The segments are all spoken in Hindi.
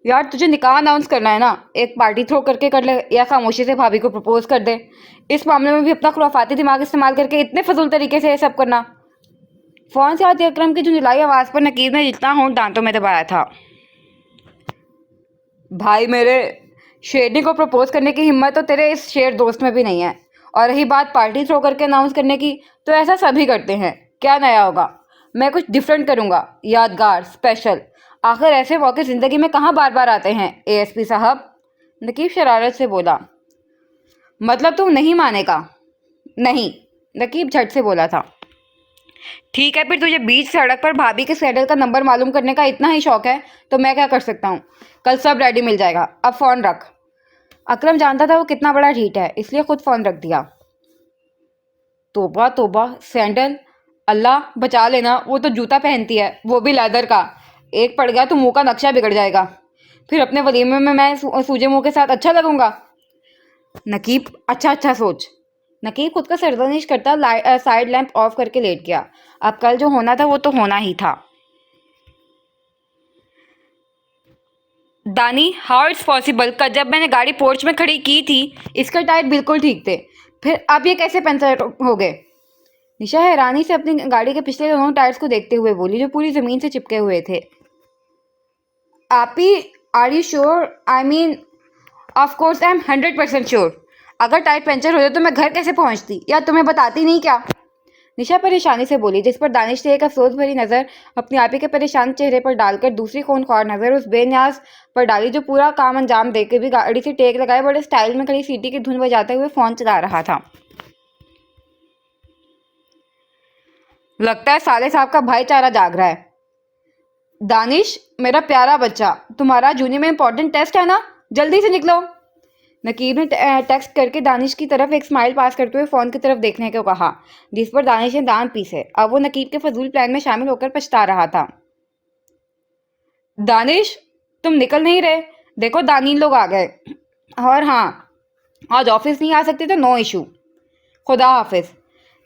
यार तुझे निकाह अनाउंस करना है ना, एक पार्टी थ्रो करके कर ले या खामोशी से भाभी को प्रपोज कर दे। इस मामले में भी अपना खुराफाती दिमाग इस्तेमाल करके इतने फजूल तरीके से ये सब करना। फोन से आती अकरम की झुंझुलाई आवाज पर नकीब ने जितना होंठ दांतों में दबाया था। भाई मेरे, शेरनी को प्रपोज करने की हिम्मत तो तेरे इस शेर दोस्त में भी नहीं है। और रही बात पार्टी थ्रो करके अनाउंस करने की, तो ऐसा सभी करते हैं। क्या नया होगा? मैं कुछ डिफरेंट करूंगा, यादगार, स्पेशल। आखिर ऐसे मौके जिंदगी में कहाँ बार बार आते हैं एएसपी साहब। नकीब शरारत से बोला। मतलब तुम नहीं मानेगा? नहीं, नकीब झट से बोला था। ठीक है, फिर तुझे बीच सड़क पर भाभी के सैंडल का नंबर मालूम करने का इतना ही शौक है तो मैं क्या कर सकता हूँ। कल सब रेडी मिल जाएगा, अब फोन रख। अकरम जानता था वो कितना बड़ा ढीठ है, इसलिए खुद फोन रख दिया। तोबा तोबा, सैंडल! अल्लाह बचा लेना, वो तो जूता पहनती है, वो भी लेदर का। एक पड़ गया तो मुंह का नक्शा बिगड़ जाएगा। फिर अपने वलीमे में मैं सूजे मुंह के साथ अच्छा लगूंगा। नकीब अच्छा अच्छा सोच। नकीब खुद का सरदर्निश करता साइड लैंप ऑफ करके लेट गया। अब कल जो होना था वो तो होना ही था। दानी, हाउ इट्स पॉसिबल? कल जब मैंने गाड़ी पोर्च में खड़ी की थी, इसके टायर बिल्कुल ठीक थे, फिर अब ये कैसे पंचर हो गए? निशा हैरानी से अपनी गाड़ी के पिछले दोनों टायर्स को देखते हुए बोली, जो पूरी जमीन से चिपके हुए थे। आप ही, are you sure? I mean, of course I am 100% sure. अगर टायर पंचर हो जाए तो मैं घर कैसे पहुंचती, या तुम्हें बताती नहीं क्या? निशा परेशानी से बोली, जिस पर दानिश ने एक अफसोस भरी नजर अपने आप ही के परेशान चेहरे पर डालकर दूसरी खूनख्वार नजर उस बेन्याज पर डाली, जो पूरा काम अंजाम देकर भी गाड़ी से टेक लगाए बड़े स्टाइल में खड़ी सीटी की धुन बजाते हुए फोन चला रहा था। लगता है साले साहब का भाईचारा जाग रहा है। दानिश, मेरा प्यारा बच्चा, तुम्हारा जूनियर में इंपॉर्टेंट टेस्ट है ना, जल्दी से निकलो। नकीब ने टेक्स्ट करके दानिश की तरफ एक स्माइल पास करते हुए फोन की तरफ देखने को कहा, जिस पर दानिश ने दांत पीसे। अब वो नकीब के फजूल प्लान में शामिल होकर पछता रहा था। दानिश, तुम निकल नहीं रहे? देखो दानीन लोग आ गए। और हाँ, आज ऑफिस नहीं आ सकते तो नो इशू। खुदा हाफिज।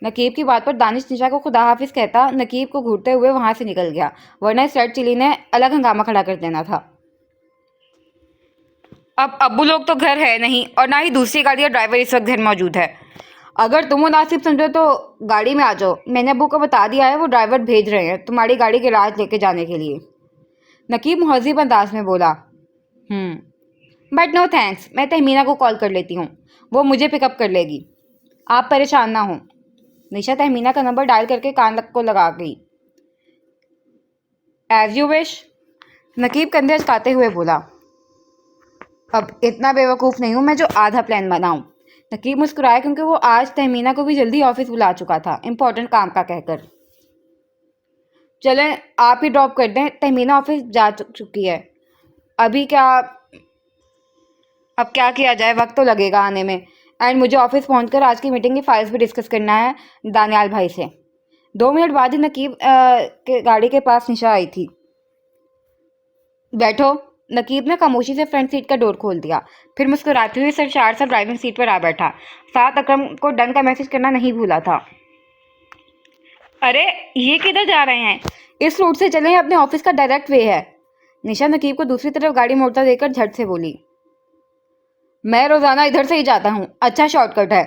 नकीब की बात पर दानिश निशा को खुदा हाफिज कहता नकीब को घूरते हुए वहां से निकल गया, वरना इस रेड चिली ने अलग हंगामा खड़ा कर देना था। अब अब्बू लोग तो घर है नहीं, और ना ही दूसरी गाड़ी या ड्राइवर इस वक्त घर मौजूद है। अगर तुम मुनासिब समझो तो गाड़ी में आ जाओ। मैंने अब्बू को बता दिया है, वो ड्राइवर भेज रहे हैं तुम्हारी गाड़ी गैराज लेके जाने के लिए। नकीब मुहज़्ज़िब अंदाज में बोला। बट नो थैंक्स, मैं तहमीना को कॉल कर लेती हूँ, वो मुझे पिकअप कर लेगी। आप परेशान ना हो। निशा तहमीना का नंबर डायल करके कान को लगा गई। एज यू विश, नकीब कंधे अचकाते हुए बोला। अब इतना बेवकूफ़ नहीं हूँ मैं जो आधा प्लान बनाऊँ। नकीब मुस्कुराया, क्योंकि वो आज तहमीना को भी जल्दी ऑफिस बुला चुका था, इम्पोर्टेंट काम का कहकर। चलें, आप ही ड्रॉप कर दें, तहमीना ऑफिस जा चुकी है। अभी क्या, अब क्या किया जाए, वक्त तो लगेगा आने में। एंड मुझे ऑफिस पहुंचकर आज की मीटिंग की फाइल्स भी डिस्कस करना है दानियाल भाई से। 2 मिनट बाद ही नकीब के गाड़ी के पास निशा आई थी। बैठो। नकीब ने खामोशी से फ्रंट सीट का डोर खोल दिया, फिर मुस्कुराते हुए सरशार सा ड्राइविंग सीट पर आ बैठा। साथ अकरम को डन का मैसेज करना नहीं भूला था। अरे, ये किधर जा रहे हैं? इस रूट से चलें, अपने ऑफिस का डायरेक्ट वे है। निशा नकीब को दूसरी तरफ गाड़ी मोड़ता देखकर झट से बोली। मैं रोजाना इधर से ही जाता हूँ, अच्छा शॉर्टकट है।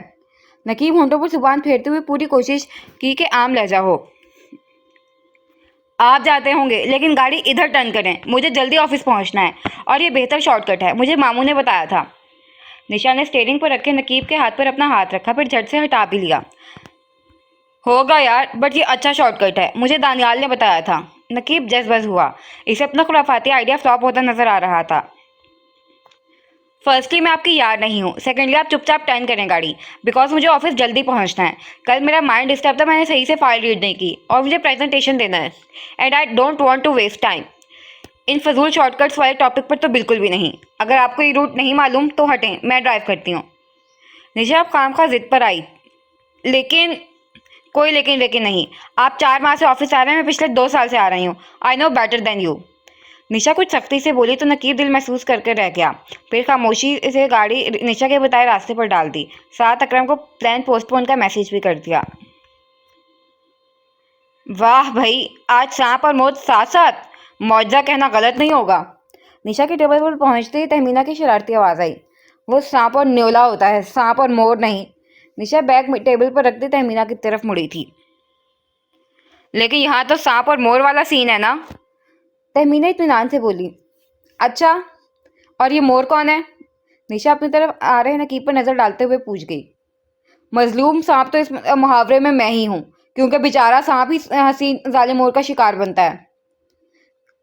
नकीब होंठों पर जुबान फेरते हुए पूरी कोशिश की कि आम लहजा हो। आप जाते होंगे, लेकिन गाड़ी इधर टर्न करें, मुझे जल्दी ऑफिस पहुंचना है, और ये बेहतर शॉर्टकट है, मुझे मामू ने बताया था। निशा ने स्टीयरिंग पर रखे नकीब के हाथ पर अपना हाथ रखा, फिर झट से हटा भी लिया। होगा यार, बट ये अच्छा शॉर्टकट है, मुझे दानियाल ने बताया था। नकीब जज्बज हुआ, इसे अपना खुराफाती आइडिया फ्लॉप होता नजर आ रहा था। फर्स्टली मैं आपकी यार नहीं हूँ, सेकेंडली आप चुपचाप टर्न करें गाड़ी, बिकॉज मुझे ऑफिस जल्दी पहुँचना है। कल मेरा माइंड डिस्टर्ब था, मैंने सही से फाइल रीड नहीं की, और मुझे प्रेजेंटेशन देना है, and I don't want to waste time in फजूल शॉर्टकट्स वाले टॉपिक पर तो बिल्कुल भी नहीं। अगर आपको ये रूट नहीं मालूम तो हटें, मैं ड्राइव करती हूँ। निशा आप काम का जिद पर आई। लेकिन कोई लेकिन लेकिन नहीं, आप 4 माह से ऑफिस आ रहे हैं, मैं पिछले 2 साल से आ रही हूँ। I know better than you. Nisha कुछ सख्ती से बोली तो नकीब दिल महसूस करके रह गया। फिर खामोशी से गाड़ी निशा के बताए रास्ते पर डाल दी, साथ अकरम को प्लान पोस्टपोन का मैसेज भी कर दिया। वाह भाई, आज सांप और मौत साथ साथ, मौजा कहना गलत नहीं होगा। निशा के टेबल पर पहुंचते ही तहमीना की शरारती आवाज़ आई। वो सांप और न्योला होता है, सांप और मोर नहीं। निशा बैग टेबल पर रखते तहमीना की तरफ मुड़ी थी। लेकिन यहाँ तो सांप और मोर वाला सीन है ना? तहमीना इत्मीनान से बोली। अच्छा, और ये मोर कौन है? निशा अपनी तरफ आ रहे नकीब पर नजर डालते हुए पूछ गई। मजलूम सांप तो इस मुहावरे में मैं ही हूँ, क्योंकि बेचारा सांप ही हसीन जालिम मोर का शिकार बनता है।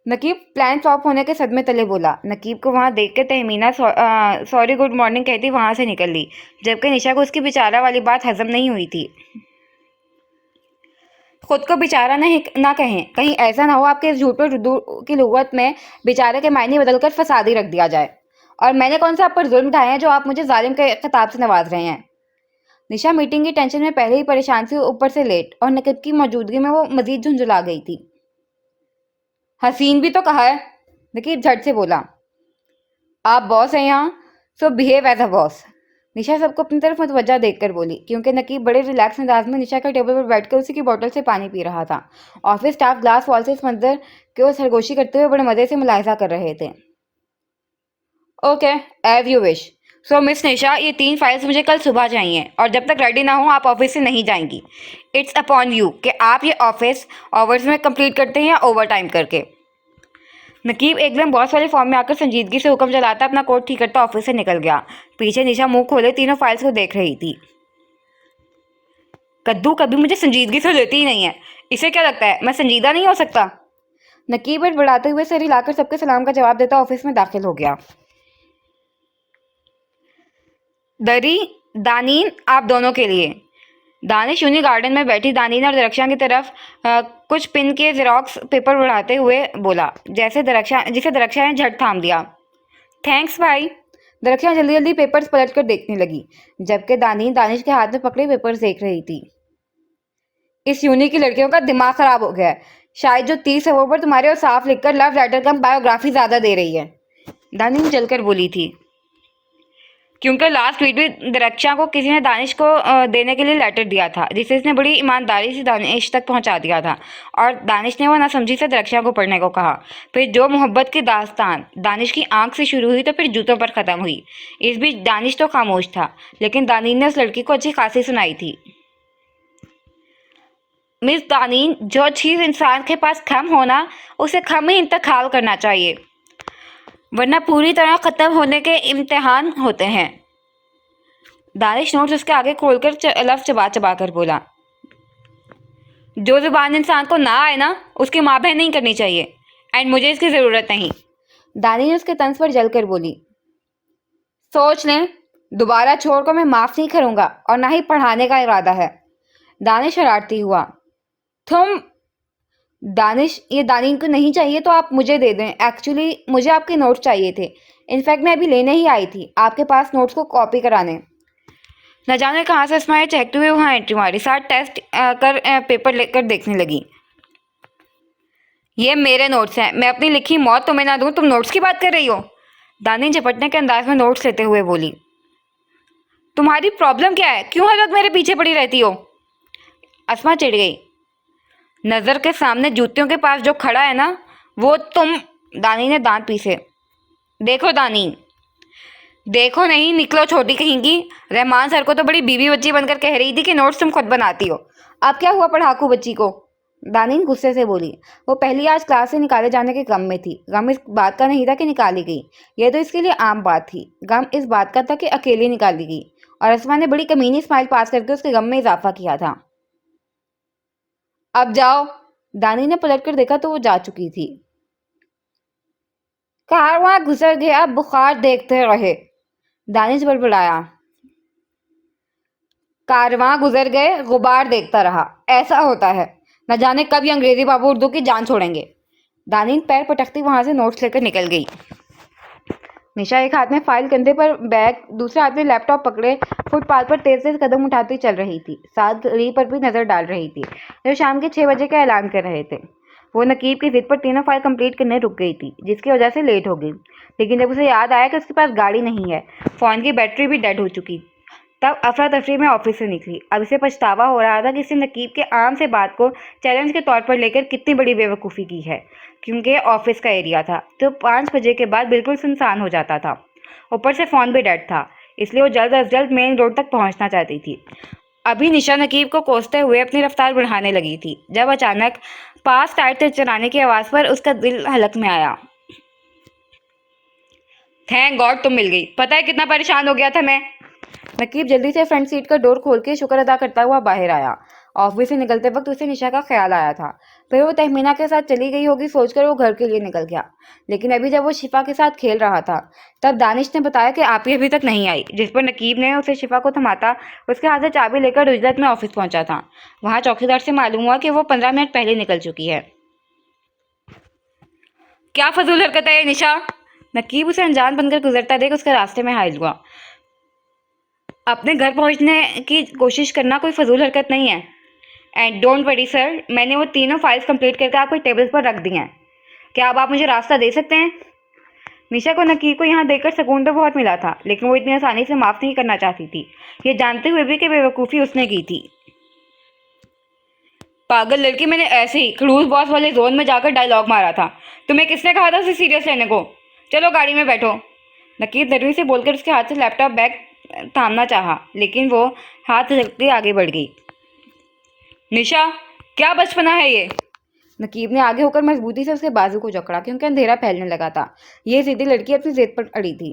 नकीब प्लान फ्लॉप होने के सदमे तले बोला। नकीब को वहां देख के तहमीना सॉरी गुड मॉर्निंग कहती वहां से निकल ली, जबकि निशा को उसकी बेचारा वाली बात हजम नहीं हुई थी। खुद को बेचारा ना कहें, कहीं ऐसा ना हो आपके इस झूठ पर उर्दू की लुगत में बेचारे के मायने बदलकर फसादी रख दिया जाए। और मैंने कौन सा आप पर जुल्म ढाए हैं जो आप मुझे जालिम के खिताब से नवाज रहे हैं? निशा मीटिंग की टेंशन में पहले ही परेशान थी, ऊपर से लेट, और नकीब की मौजूदगी में वो मजीद झुंझुला गई थी। हसीन भी तो कहा है, नकीब झट से बोला। आप बॉस हैं यहाँ, सो बिहेव एज अ बॉस। निशा सबको अपनी तरफ मुतवज्जा देखकर बोली, क्योंकि नकीब बड़े रिलैक्स अंदाज में निशा के टेबल पर बैठकर उसी की बोतल से पानी पी रहा था। ऑफिस स्टाफ ग्लास वॉल से इस मंजर को सरगोशी करते हुए बड़े मजे से मुलाहिजा कर रहे थे। Okay, as you wish. So miss Nisha, ये 3 फाइल्स मुझे कल सुबह चाहिए, और जब तक रेडी ना हो आप ऑफिस से नहीं जाएंगी। इट्स अपॉन यू कि आप ये ऑफिस आवर्स में कंप्लीट करते हैं या ओवर टाइम करके। नकीब एकदम बॉस वाले फॉर्म में आकर संजीदगी से हुक्म चलाता अपना कोट ठीक करता ऑफिस से निकल गया। पीछे निशा मुंह खोले तीनों फाइल्स को देख रही थी। कद्दू कभी मुझे संजीदगी से लेती ही नहीं है। इसे क्या लगता है मैं संजीदा नहीं हो सकता? नकीब बढ़ाते हुए सर हिलाकर सबके सलाम का जवाब देता ऑफिस में दाखिल हो गया। दरी दानीन आप दोनों के लिए। दानिश यूनी गार्डन में बैठी दानीन और दरख्शां की तरफ कुछ पिन के जेरोक्स पेपर बढ़ाते हुए बोला, जिसे दरख्शां ने झट थाम दिया। थैंक्स भाई। दरख्शां जल्दी जल्दी पेपर्स पलट कर देखने लगी, जबकि दानीन दानिश के हाथ में पकड़े पेपर्स देख रही थी। इस यूनी की लड़कियों का दिमाग खराब हो गया है। शायद जो 30 है वो पर तुम्हारे और साफ लिखकर लव लेटर कम बायोग्राफी ज्यादा दे रही है, दानीन जलकर बोली थी। क्योंकि लास्ट वीक भी दरख्शां को किसी ने दानिश को देने के लिए लेटर दिया था, जिसे इसने बड़ी ईमानदारी से दानिश तक पहुंचा दिया था, और दानिश ने वो नासमझी से दरख्शां को पढ़ने को कहा। फिर जो मोहब्बत की दास्तान दानिश की आंख से शुरू हुई तो फिर जूतों पर ख़त्म हुई। इस बीच दानिश तो खामोश था, लेकिन दानीन ने उस लड़की को अच्छी खासी सुनाई थी। मिस दानीन, जो चीज़ इंसान के पास कम होना उसे कम ही इंतकाल करना चाहिए, वरना पूरी तरह ख़त्म होने के इम्तिहान होते हैं। दानिश नोट्स उसके आगे खोलकर लफ्ज़ चबा चबा कर बोला। जो ज़ुबान इंसान को ना आए ना उसकी माँ बहन नहीं करनी चाहिए, एंड मुझे इसकी ज़रूरत नहीं। दानिश उसके तंज पर जलकर बोली। सोच लें, दोबारा छोड़ को मैं माफ़ नहीं करूँगा, और ना ही पढ़ाने का इरादा है। दानिश शरारती हुआ। तुम दानिश, ये दानीन को नहीं चाहिए तो आप मुझे दे दें। एक्चुअली मुझे आपके नोट्स चाहिए थे। इनफैक्ट मैं अभी लेने ही आई थी आपके पास नोट्स को कॉपी कराने। न जाने कहाँ से अस्मा चहकते हुए वहाँ एंट्री मारी, साथ टेस्ट कर पेपर लेकर देखने लगी। ये मेरे नोट्स हैं, मैं अपनी लिखी मौत तुम्हें ना दूँ, तुम नोट्स की बात कर रही हो? दानीन झपटने के अंदाज में नोट्स लेते हुए बोली। तुम्हारी प्रॉब्लम क्या है? क्यों हर वक्त मेरे पीछे पड़ी रहती हो? अस्मा चिढ़ गई। नज़र के सामने जूतियों के पास जो खड़ा है ना वो तुम। दानी ने दांत पीसे। देखो दानी, देखो नहीं, निकलो छोटी कहेंगी। रहमान सर को तो बड़ी बीवी बच्ची बनकर कह रही थी कि नोट्स तुम खुद बनाती हो। अब क्या हुआ पढ़ाकू बच्ची को? दानीन गुस्से से बोली। वो पहली आज क्लास से निकाले जाने के गम में थी। गम इस बात का नहीं था कि निकाली गई, यह तो इसके लिए आम बात थी। गम इस बात का था कि अकेली निकाली गई, और अस्मा ने बड़ी कमीनी स्माइल पास करके उसके गम में इजाफा किया था। अब जाओ। दानी ने पलटकर देखा तो वो जा चुकी थी। कारवां गुजर गया, बुखार देखते रहे, दानिश बड़बड़ाया। कारवां गुजर गए, गुबार देखता रहा, ऐसा होता है। न जाने कब ये अंग्रेजी बाबू उर्दू की जान छोड़ेंगे। दानिश पैर पटकती वहां से नोट्स लेकर निकल गई। निशा एक हाथ में फाइल, कंधे पर बैग, दूसरे हाथ में लैपटॉप पकड़े फुटपाथ पर तेज तेज कदम उठाती चल रही थी। साथ घड़ी पर भी नजर डाल रही थी जो शाम के 6 बजे का ऐलान कर रहे थे। वो नकीब की जिद पर तीनों फाइल कंप्लीट करने रुक गई थी, जिसकी वजह से लेट हो गई। लेकिन जब उसे याद आया कि उसके पास गाड़ी नहीं है, फ़ोन की बैटरी भी डेड हो चुकी, तब अफरा तफरी में ऑफिस से निकली। अब इसे पछतावा हो रहा था कि इसने नकीब के आम से बात को चैलेंज के तौर पर लेकर कितनी बड़ी बेवकूफ़ी की है, क्योंकि ऑफिस का एरिया था तो 5 बजे के बाद बिल्कुल सुनसान हो जाता था। ऊपर से फ़ोन भी डेड था, इसलिए वो जल्द अज जल्द मेन रोड तक पहुंचना चाहती थी। अभी निशा नकीब को कोसते हुए अपनी रफ्तार बढ़ाने लगी थी जब अचानक पास टायर चलाने की आवाज़ पर उसका दिल हलक में आया। थैंक गॉड तुम मिल गई, पता है कितना परेशान हो गया था मैं। नकीब जल्दी से फ्रंट सीट का डोर खोल के शुक्र अदा करता हुआ बाहर आया। ऑफिस से निकलते वक्त उसे निशा का ख्याल आया था। फिर वो तहमीना के साथ चली गई होगी सोचकर वो घर के लिए निकल गया। लेकिन अभी जब वो शिफा के साथ खेल रहा था तब दानिश ने बताया कि आपी अभी तक नहीं आई, जिस पर नकीब ने उसे शिफा को थमाता उसके हाथ से चाबी लेकर उजलत में ऑफिस पहुंचा था। वहां चौकीदार से मालूम हुआ कि वो 15 मिनट पहले निकल चुकी है। क्या फजूल हरकत है निशा। नकीब उसे अनजान बनकर गुजरता देख उसके रास्ते में हाजिर हुआ। अपने घर पहुंचने की कोशिश करना कोई फजूल हरकत नहीं है। एंड डोंट वरी सर, मैंने वो तीनों फाइल्स कंप्लीट करके आपको टेबल पर रख दी हैं। क्या अब आप मुझे रास्ता दे सकते हैं। निशा को नकीब को यहाँ देखकर सुकून तो बहुत मिला था, लेकिन वो इतनी आसानी से माफ़ नहीं करना चाहती थी, ये जानते हुए भी कि बेवकूफ़ी उसने की थी। पागल लड़की, मैंने ऐसे ही खड़ूस बॉस वाले जोन में जाकर डायलॉग मारा था। तुम्हें किसने कहा था उसे सीरियस लेने को। चलो गाड़ी में बैठो। नकीब नरमी से बोलकर उसके हाथ से लैपटॉप बैग थामना चाहा, लेकिन वो हाथ झटकते आगे बढ़ गई। निशा, क्या बचपना है ये। नकीब ने आगे होकर मजबूती से उसके बाजू को जकड़ा क्योंकि अंधेरा फैलने लगा था। ये सीधी लड़की अपनी जिद पर अड़ी थी।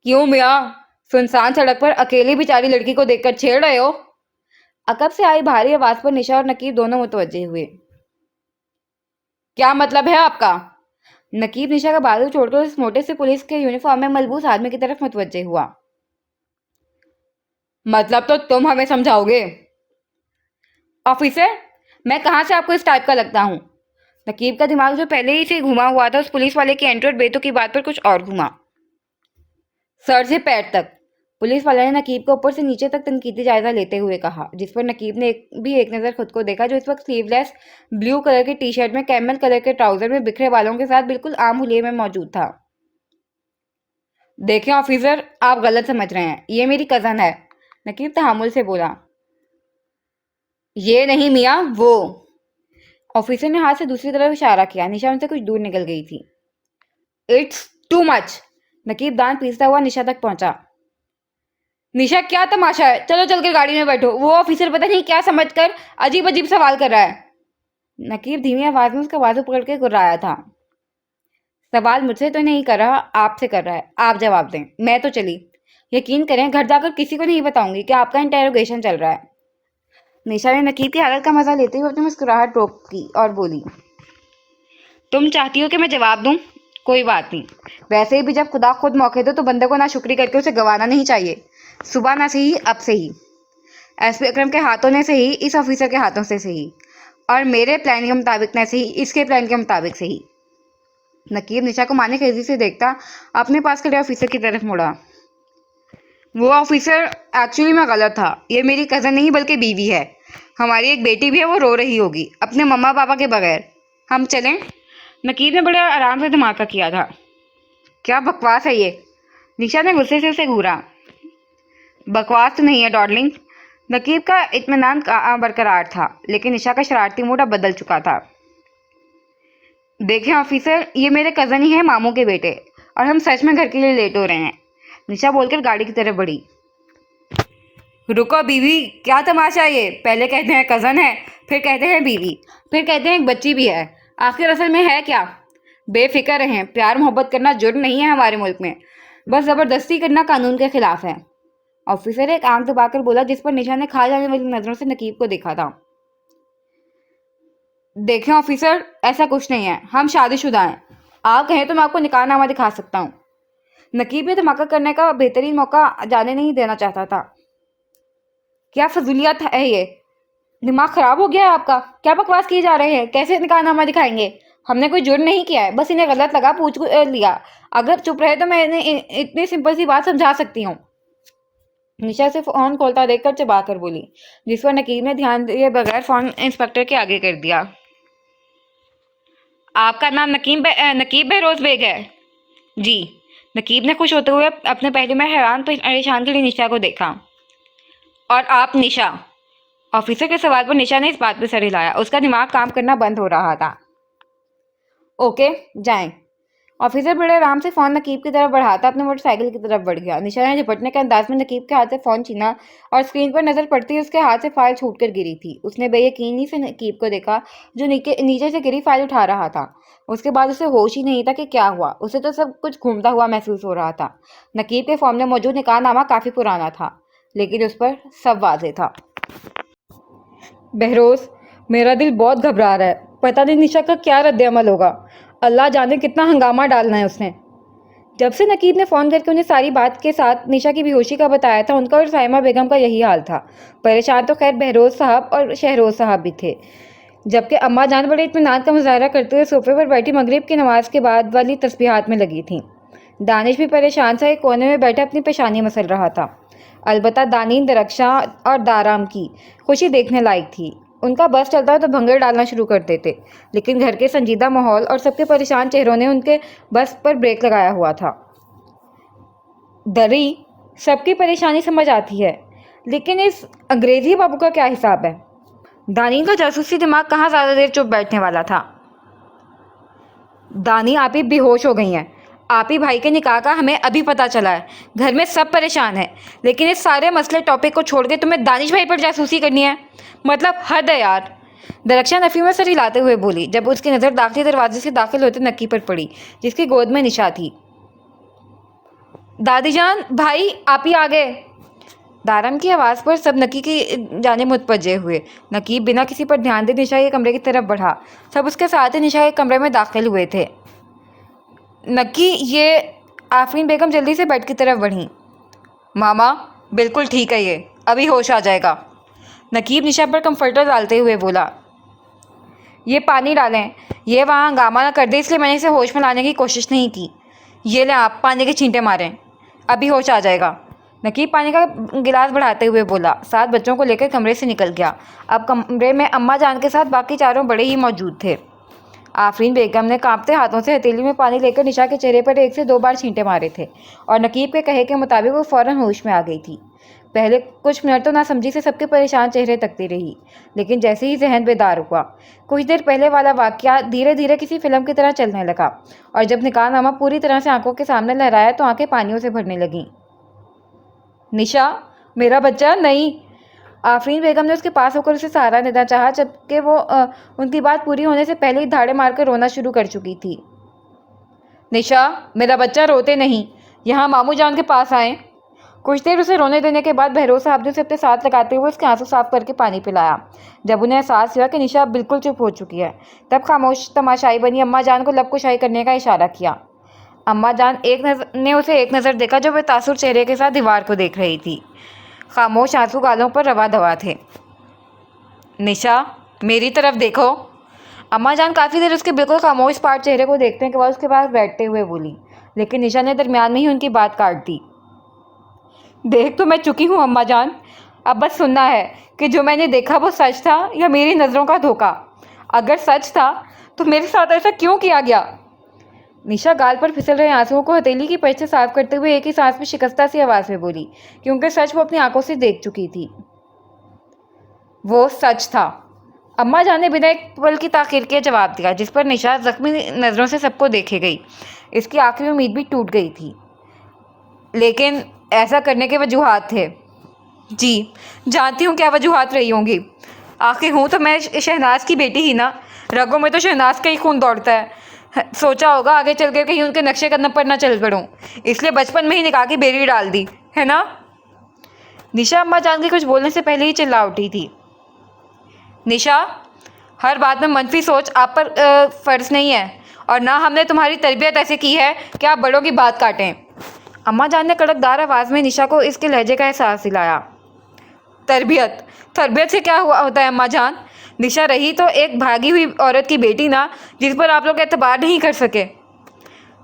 क्यों मियाँ, सुनसान सड़क पर अकेली बेचारी लड़की को देखकर छेड़ रहे हो। अकब से आई भारी आवाज पर निशा और नकीब दोनों मुतवज्जे हुए। क्या मतलब है आपका। नकीब निशा का बाजू छोड़कर उस मोटे से पुलिस के यूनिफॉर्म में मलबूस आदमी की तरफ मुतवज्जे हुआ। मतलब तो तुम हमें समझाओगे। ऑफिसर, मैं कहाँ से आपको इस टाइप का लगता हूँ। नकीब का दिमाग जो पहले ही से घुमा हुआ था उस पुलिस वाले की एंट्री और बेतु की बात पर कुछ और घुमा। सर से पैर तक। पुलिस वाले ने नकीब को ऊपर से नीचे तक तनकीदी जायजा लेते हुए कहा, जिस पर नकीब ने एक नज़र खुद को देखा, जो इस वक्त स्लीवलेस ब्लू कलर की टी शर्ट में कैमल कलर के ट्राउजर में बिखरे बालों के साथ बिल्कुल आम हुलिये में मौजूद था। देखें ऑफिसर, आप गलत समझ रहे हैं, ये मेरी कज़न है। नकीब तहामुल से बोला। ये नहीं मियाँ, वो। ऑफिसर ने हाथ से दूसरी तरफ इशारा किया। निशा उनसे कुछ दूर निकल गई थी। It's too much. नकीब दांत पीसता हुआ निशा तक पहुंचा। निशा, क्या तमाशा है, चलो चलकर गाड़ी में बैठो। वो ऑफिसर पता नहीं क्या समझकर अजीब अजीब सवाल कर रहा है। नकीब धीमी आवाज में उसका बाजू पकड़ के गुर्राया था। सवाल मुझसे तो नहीं कर रहा, आपसे कर रहा है, आप जवाब दें। मैं तो चली। यकीन करें, घर जाकर किसी को नहीं बताऊंगी कि आपका इंटेरोगेशन चल रहा है। निशा ने नकीब की हालत का मजा लेते हुए अपनी मुस्कुराहट रोक की और बोली, तुम चाहती हो कि मैं जवाब दूं? कोई बात नहीं। वैसे भी जब खुदा खुद मौके दो तो बंदे को ना शुक्री करके उसे गंवाना नहीं चाहिए। सुबह ना सही, अब से ही। एसपी अकरम के हाथों ने सही, इस ऑफिसर के हाथों से सही, और मेरे प्लान के मुताबिक न सही, इसके प्लान के मुताबिक सही। नकीब निशा को माने खेजी से देखता अपने पास खड़े ऑफिसर की तरफ मुड़ा। वो ऑफिसर, एक्चुअली मैं गलत था। ये मेरी कज़न नहीं बल्कि बीवी है। हमारी एक बेटी भी है, वो रो रही होगी अपने मम्मा पापा के बगैर। हम चलें। नकीब ने बड़े आराम से धमाका किया था। क्या बकवास है ये। निशा ने गुस्से से उसे घूरा। बकवास तो नहीं है डार्लिंग। नकीब का इत्मीनान बरकरार था, लेकिन निशा का शरारती मूड अब बदल चुका था। देखें ऑफिसर, ये मेरे कज़न ही है, मामू के बेटे, और हम सच में घर के लिए लेट हो रहे हैं। निशा बोलकर गाड़ी की तरफ बढ़ी। रुको बीवी, क्या तमाशा है ये। पहले कहते हैं कज़न है, फिर कहते हैं बीवी, फिर कहते हैं एक बच्ची भी है। आखिर असल में है क्या। बेफिक्र रहें, प्यार मोहब्बत करना जुर्म नहीं है हमारे मुल्क में, बस ज़बरदस्ती करना कानून के खिलाफ है। ऑफिसर एक आंख दबाकर बोला, जिस पर निशा ने खा जाने वाली नजरों से नकीब को देखा था। देखें ऑफिसर, ऐसा कुछ नहीं है, हम शादीशुदा हैं। आप कहें तो मैं आपको निकाहनामा दिखा सकता हूँ। नकीब ने धमाका करने का बेहतरीन मौका जाने नहीं देना चाहता था। क्या फजूलियत है ये। दिमाग खराब हो गया है आपका। क्या बकवास किए जा रहे हैं। कैसे निकाहनामा दिखाएंगे। हमने कोई जुर्म नहीं किया है, बस इन्हें गलत लगा, पूछ लिया। अगर चुप रहे तो मैं इन्हें इतनी सिंपल सी बात समझा सकती हूँ। निशा से फोन खोलता देखकर चबा कर बोली, जिस पर नकीब ने ध्यान दिए बगैर फोन इंस्पेक्टर के आगे कर दिया। आपका नाम नकीब बहरोज बेग है। जी। नकीब ने खुश होते हुए अपने पहलू में हैरान परेशान खड़ी निशा को देखा। और आप निशा? ऑफिसर के सवाल पर निशा ने इस बात पर सर हिलाया। उसका दिमाग काम करना बंद हो रहा था। ओके, जाएं। ऑफिसर बड़े आराम से फोन नकीब की तरफ बढ़ाता अपने मोटरसाइकिल की तरफ बढ़ गया। निशा ने झपटने के अंदाज में नकीब के हाथ से फोन छीना और स्क्रीन पर नजर पड़ती ही उसके हाथ से फाइल छूटकर गिरी थी। उसने बेयकीनी से नकीब को देखा जो नीचे से गिरी फाइल उठा रहा था। उसके बाद उसे होश ही नहीं था कि क्या हुआ। उसे तो सब कुछ घूमता हुआ महसूस हो रहा था। नकीब के फॉर्म में मौजूद निकाहनामा काफी पुराना था, लेकिन उस पर सब वाजे था। बहरोज, मेरा दिल बहुत घबरा रहा है। पता नहीं निशा का क्या रद्द-ए-अमल होगा। अल्लाह जाने कितना हंगामा डालना है उसने। जब से नकीब ने फ़ोन करके उन्हें सारी बात के साथ निशा की बेहोशी का बताया था, उनका और साइमा बेगम का यही हाल था। परेशान तो खैर बहरोज साहब और शहरोज साहब भी थे, जबकि अम्मा जान बड़े इत्मीनान का मुजाहरा करते हुए सोफे पर बैठी मगरिब की नमाज के बाद वाली तस्बीहात में लगी थीं। दानिश भी परेशान सा एक कोने में बैठा अपनी पेशानी मसल रहा था। अलबत्ता दानीन, दरख्शां और दाराम की खुशी देखने लायक थी। उनका बस चलता तो भंगर डालना शुरू कर देते, लेकिन घर के संजीदा माहौल और सबके परेशान चेहरों ने उनके बस पर ब्रेक लगाया हुआ था। दरी, सबकी परेशानी समझ आती है, लेकिन इस अंग्रेजी बाबू का क्या हिसाब है? दानीन का जासूसी दिमाग कहाँ ज़्यादा देर चुप बैठने वाला था। दानी, आप ही बेहोश हो गई हैं। आप ही भाई के निकाह का हमें अभी पता चला है। घर में सब परेशान हैं, लेकिन इस सारे मसले टॉपिक को छोड़ के तुम्हें दानिश भाई पर जासूसी करनी है? मतलब हद है यार। दरख्शां नफ़ी में सर हिलाते हुए बोली, जब उसकी नज़र दाखिली दरवाजे से दाखिल होते नक्की पर पड़ी, जिसकी गोद में निशा थी। दादी जान, भाई आप ही आ गए। दारम की आवाज़ पर सब नकी की जाने मुतवज्जे हुए। नकीब बिना किसी पर ध्यान दे निशा के कमरे की तरफ बढ़ा। सब उसके साथ ही निशा के कमरे में दाखिल हुए थे। नकी, ये आफरीन बेगम जल्दी से बेड की तरफ बढ़ी। मामा, बिल्कुल ठीक है, ये अभी होश आ जाएगा। नकीब निशा पर कंफर्टर डालते हुए बोला। ये पानी डालें। ये वहाँ हंगामा ना कर दे, इसलिए मैंने इसे होश में लाने की कोशिश नहीं की। ये लें, आप पानी के छींटे मारें, अभी होश आ जाएगा। नकीब पानी का गिलास बढ़ाते हुए बोला। साथ बच्चों को लेकर कमरे से निकल गया। अब कमरे में अम्मा जान के साथ बाकी चारों बड़े ही मौजूद थे। आफरीन बेगम ने कांपते हाथों से हथेली में पानी लेकर निशा के चेहरे पर 1 से 2 बार छींटे मारे थे और नकीब के कहे के मुताबिक वो फ़ौरन होश में आ गई थी। पहले कुछ मिनट तो नासमझी से सबके परेशान चेहरे तकती रही, लेकिन जैसे ही जहन बेदार हुआ, कुछ देर पहले वाला वाक़या धीरे धीरे किसी फिल्म की तरह चलने लगा और जब निकाहनामा पूरी तरह से आंखों के सामने लहराया तो आंखें पानियों से भरने लगीं। निशा, मेरा बच्चा, नहीं। आफरीन बेगम ने उसके पास होकर उसे सहारा देना चाहा, जबकि वो उनकी बात पूरी होने से पहले ही धाड़े मारकर रोना शुरू कर चुकी थी। निशा, मेरा बच्चा, रोते नहीं, यहाँ मामू जान के पास आए। कुछ देर उसे रोने देने के बाद बहरोज साहब ने उसे अपने साथ लगाते हुए उसके आंसू साफ करके पानी पिलाया। जब उन्हें एहसास हुआ कि निशा अब बिल्कुल चुप हो चुकी है, तब खामोश तमाशाई बनी अम्मा जान को लब कुशाई करने का इशारा किया। अम्मा जान ने उसे एक नज़र देखा जो बेतासुर चेहरे के साथ दीवार को देख रही थी। खामोश आंसू गालों पर रवा दवा थे। निशा, मेरी तरफ देखो। अम्मा जान काफ़ी देर उसके बिल्कुल खामोश पाट चेहरे को देखने के बाद उसके पास बैठते हुए बोली, लेकिन निशा ने दरमियान में ही उनकी बात काट दी। देख तो मैं चुकी हूँ अम्मा जान, अब बस सुनना है कि जो मैंने देखा वो सच था या मेरी नज़रों का धोखा। अगर सच था तो मेरे साथ ऐसा क्यों किया गया? निशा गाल पर फिसल रहे आंसुओं को हथेली की पलट से साफ करते हुए एक ही सांस में शिकस्ता सी आवाज़ में बोली, क्योंकि सच वो अपनी आंखों से देख चुकी थी। वो सच था। अम्मा जान ने बिना एक पल की ताखीर के जवाब दिया, जिस पर निशा जख्मी नज़रों से सबको देखे गई। इसकी आखिरी उम्मीद भी टूट गई थी, लेकिन ऐसा करने के वजूहात थे। जी, जानती हूँ क्या वजूहात रही होंगी। आखिर हूँ तो मैं शहनाज की बेटी ही ना, रगों में तो शहनाज का ही खून दौड़ता है। सोचा होगा आगे चल कर कहीं उनके नक्शे कदम पर ना चल पड़ूं, इसलिए बचपन में ही निकाह की बेड़ी डाल दी है ना। निशा अम्मा जान के कुछ बोलने से पहले ही चिल्ला उठी थी। निशा, हर बात में मनफी सोच आप पर फ़र्ज नहीं है, और ना हमने तुम्हारी तरबियत ऐसे की है कि आप बड़ों की बात काटें। अम्मा जान ने कड़कदार आवाज़ में निशा को इसके लहजे का एहसास दिलाया। तरबियत से क्या होता है अम्मा जान? निशा रही तो एक भागी हुई औरत की बेटी ना, जिस पर आप लोग एतबार नहीं कर सके।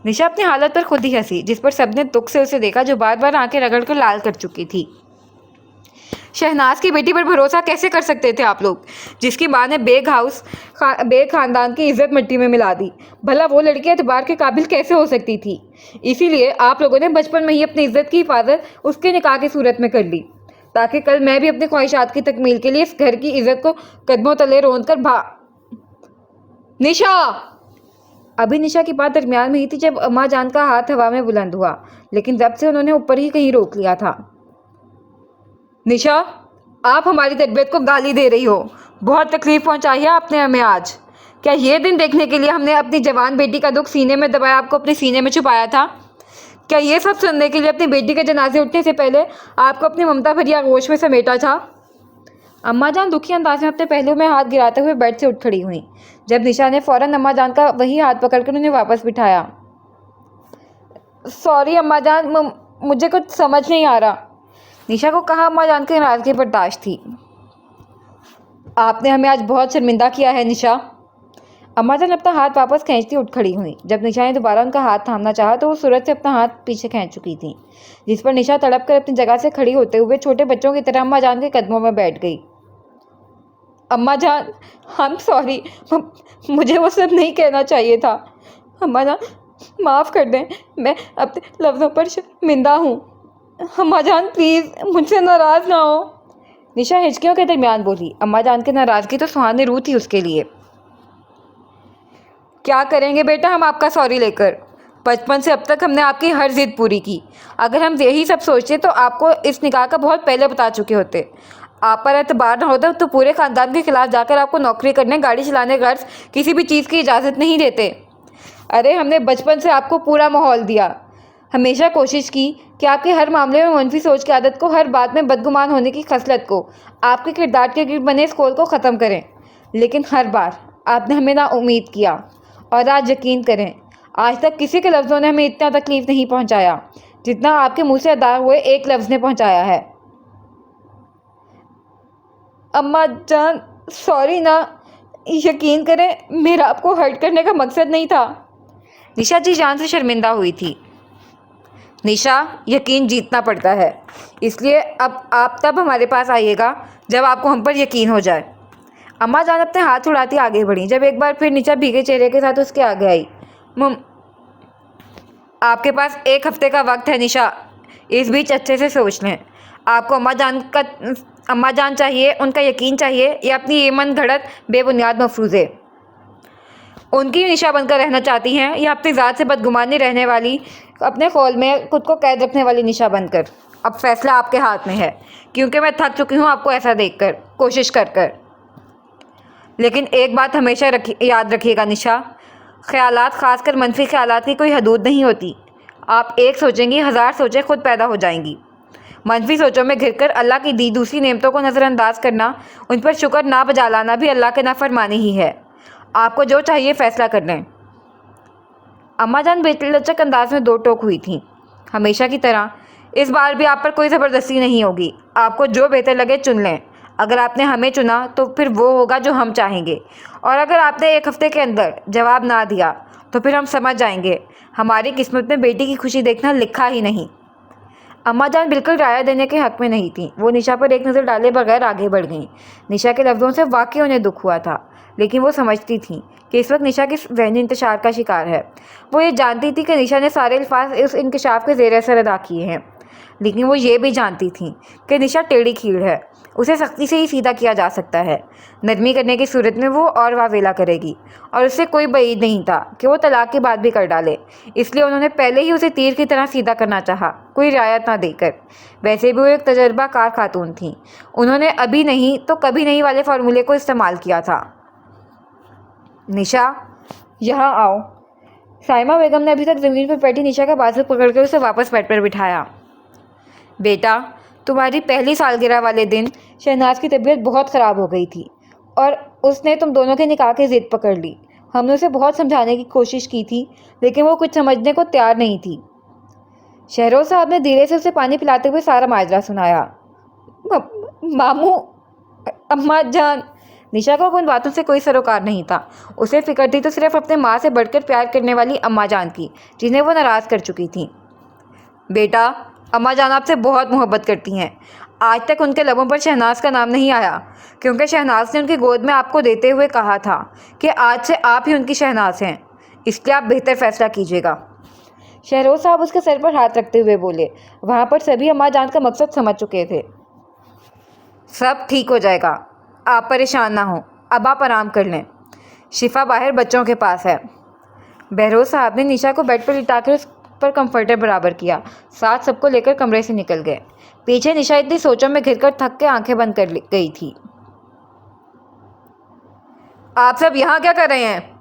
निशा अपनी हालत पर खुद ही हंसी, जिस पर सबने दुख से उसे देखा जो बार बार आंखें रगड़ कर लाल कर चुकी थी। शहनाज की बेटी पर भरोसा कैसे कर सकते थे आप लोग, जिसकी माँ ने बेग खानदान की इज्जत मिट्टी में मिला दी। भला वो लड़की एतबार के काबिल कैसे हो सकती थी। इसीलिए आप लोगों ने बचपन में ही अपनी इज्जत की हिफाजत उसके निकाह की सूरत में कर ली, ताकि कल मैं भी अपनी ख्वाहिशात की तकमील के लिए इस घर की इज्जत को कदमों तले रोंद कर निशा। अभी निशा की बात दरमियान में ही थी जब अम्मा जान का हाथ हवा में बुलंद हुआ, लेकिन जब से उन्होंने ऊपर ही कहीं रोक लिया था। निशा, आप हमारी तरबियत को गाली दे रही हो। बहुत तकलीफ पहुंचाई है आपने हमें आज। क्या ये दिन देखने के लिए हमने अपनी जवान बेटी का दुख सीने में दबाया आपको अपने सीने में छुपाया था? क्या ये सब सुनने के लिए अपनी बेटी के जनाजे उठने से पहले आपको अपनी ममता भरी आगोश में समेटा था? अम्मा जान दुखी अंदाज में अपने पहलू में हाथ गिराते हुए बेड से उठ खड़ी हुई, जब निशा ने फौरन अम्मा जान का वही हाथ पकड़कर उन्हें वापस बिठाया। सॉरी अम्मा जान, मुझे कुछ समझ नहीं आ रहा। निशा को कहा अम्मा जान की नाराजगी बर्दाश्त थी। आपने हमें आज बहुत शर्मिंदा किया है निशा। अम्मा जान अपना हाथ वापस खींचती उठ खड़ी हुई। जब निशा ने दोबारा उनका हाथ थामना चाहा तो वो सूरज से अपना हाथ पीछे खींच चुकी थी, जिस पर निशा तड़प कर अपनी जगह से खड़ी होते हुए छोटे बच्चों की तरह अम्मा जान के कदमों में बैठ गई। अम्मा जान, आई एम सॉरी, मुझे वो सब नहीं कहना चाहिए था। अम्मा जान माफ़ कर दें, मैं अपने लफ्ज़ों पर शर्मिंदा हूँ। अम्मा जान प्लीज़ मुझसे नाराज़ ना हो। निशा हिचकियों के दरमियान बोली। अम्मा जान की नाराज़गी तो सुहानी रूह थी उसके लिए। क्या करेंगे बेटा हम आपका सॉरी लेकर? बचपन से अब तक हमने आपकी हर जिद पूरी की। अगर हम यही सब सोचते तो आपको इस निकाह का बहुत पहले बता चुके होते। आप पर एतबार न होता तो पूरे ख़ानदान के खिलाफ जाकर आपको नौकरी करने, गाड़ी चलाने, गर्ज किसी भी चीज़ की इजाज़त नहीं देते। अरे हमने बचपन से आपको पूरा माहौल दिया, हमेशा कोशिश की कि आपके हर मामले में मनफी सोच की आदत को, हर बात में बदगुमान होने की खसलत को, आपके किरदार के गिर्द बने इस खोल को ख़त्म करें। लेकिन हर बार आपने हमें ना उम्मीद किया। और आज यकीन करें, आज तक किसी के लफ्ज़ों ने हमें इतना तकलीफ़ नहीं पहुंचाया जितना आपके मुंह से अदा हुए एक लफ्ज़ ने पहुंचाया है। अम्मा जान सॉरी ना, यकीन करें मेरा आपको हर्ट करने का मकसद नहीं था। निशा जी जान से शर्मिंदा हुई थी। निशा, यकीन जीतना पड़ता है, इसलिए अब आप तब हमारे पास आइएगा जब आपको हम पर यकीन हो जाए। अम्मा जान अपने हाथ उड़ाती आगे बढ़ी, जब एक बार फिर निशा भीगे चेहरे के साथ उसके आगे आई। आपके पास 1 हफ्ते का वक्त है निशा, इस बीच अच्छे से सोच लें। आपको अम्मा जान चाहिए, उनका यकीन चाहिए, या अपनी ये मन घड़त बेबुनियाद मफरूज़े उनकी निशा बनकर रहना चाहती हैं, या अपनी ज़ात से बदगुमानी रहने वाली, अपने खौल में खुद को कैद रखने वाली निशा बनकर? अब फैसला आपके हाथ में है, क्योंकि मैं थक चुकी हूँ आपको ऐसा देखकर, कोशिश कर कर। लेकिन एक बात हमेशा याद रखिएगा निशा, ख़यालात, ख़ासकर मनफी ख़यालात की कोई हदूद नहीं होती। आप एक सोचेंगी, 1000 सोचें खुद पैदा हो जाएंगी। मनफी सोचों में घिरकर अल्लाह की दी दूसरी नेमतों को नज़रअंदाज करना, उन पर शुक्र ना बजा लाना भी अल्लाह के नाफरमानी ही है। आपको जो चाहिए फ़ैसला कर लें। अम्मा जान बेलचक अंदाज में दो टोक हुई थीं। हमेशा की तरह इस बार भी आप पर कोई ज़बरदस्ती नहीं होगी। आपको जो बेहतर लगे चुन लें। अगर आपने हमें चुना तो फिर वो होगा जो हम चाहेंगे, और अगर आपने 1 हफ्ते के अंदर जवाब ना दिया तो फिर हम समझ जाएंगे हमारी किस्मत में बेटी की खुशी देखना लिखा ही नहीं। अम्मा जान बिल्कुल राय देने के हक़ में नहीं थी। वो निशा पर एक नज़र डाले बगैर आगे बढ़ गईं। निशा के लफ्ज़ों से वाकई उन्हें दुख हुआ था, लेकिन वो समझती थी कि इस वक्त निशा किस ज़हनी इंतशार का शिकार है। वो ये जानती थी कि निशा ने सारे अल्फाज इस इंकशाफ के ज़ेर असर अदा किए हैं, लेकिन वो ये भी जानती थी कि निशा टेढ़ी खीड़ है, उसे सख्ती से ही सीधा किया जा सकता है। नरमी करने की सूरत में वो और वावेला करेगी, और उससे कोई बईद नहीं था कि वो तलाक की बात भी कर डाले। इसलिए उन्होंने पहले ही उसे तीर की तरह सीधा करना चाहा, कोई रियायत ना देकर। वैसे भी वो एक तजर्बाकार खातून थी, उन्होंने अभी नहीं तो कभी नहीं वाले फार्मूले को इस्तेमाल किया था। निशा, यहाँ आओ। साइमा बेगम ने अभी तक ज़मीन पर बैठी निशा का बाजू पकड़कर उसे वापस बेड पर बिठाया। बेटा, तुम्हारी पहली सालगिरह वाले दिन शहनाज की तबीयत बहुत ख़राब हो गई थी और उसने तुम दोनों के निकाह की ज़िद पकड़ ली। हमने उसे बहुत समझाने की कोशिश की थी, लेकिन वो कुछ समझने को तैयार नहीं थी। शहरों साहब ने धीरे से उसे पानी पिलाते हुए सारा माजरा सुनाया। मामू, अम्मा जान। निशा को उन बातों से कोई सरोकार नहीं था। उसे फिक्र थी तो सिर्फ अपने माँ से बढ़कर प्यार करने वाली अम्मा जान की, जिन्हें वो नाराज़ कर चुकी थी। बेटा, अम्मा जान आपसे बहुत मोहब्बत करती हैं। आज तक उनके लबों पर शहनाज का नाम नहीं आया, क्योंकि शहनाज ने उनकी गोद में आपको देते हुए कहा था कि आज से आप ही उनकी शहनाज हैं, इसलिए आप बेहतर फैसला कीजिएगा। शहरोज साहब उसके सर पर हाथ रखते हुए बोले। वहाँ पर सभी अम्मा जान का मकसद समझ चुके थे। सब ठीक हो जाएगा, आप परेशान ना हो, अब आप आराम कर लें। शिफा बाहर बच्चों के पास है। बहरोज साहब ने निशा को बेड पर लिटाकर उस पर कंफर्टर बराबर किया, साथ सबको लेकर कमरे से निकल गए। पीछे निशा इतनी सोचों में घिरकर थक के आंखें बंद कर गई थी। आप सब यहाँ क्या कर रहे हैं?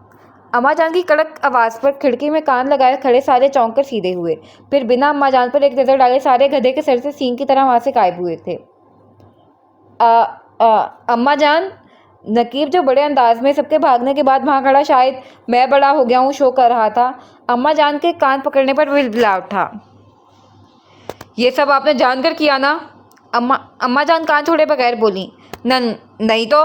अम्मा जान की कड़क आवाज़ पर खिड़की में कान लगाए खड़े सारे चौंक कर सीधे हुए, फिर बिना अम्मा जान पर एक नज़र डाले सारे गधे के सर से सींग की तरह वहाँ से गायब हुए थे। अम्मा जान, नकीब जो बड़े अंदाज में सबके भागने के बाद वहाँ खड़ा शायद मैं बड़ा हो गया हूँ शो कर रहा था, अम्मा जान के कान पकड़ने पर बिलबिला उठा। ये सब आपने जानकर किया ना? अम्मा जान कान छोड़े बगैर बोली। नहीं तो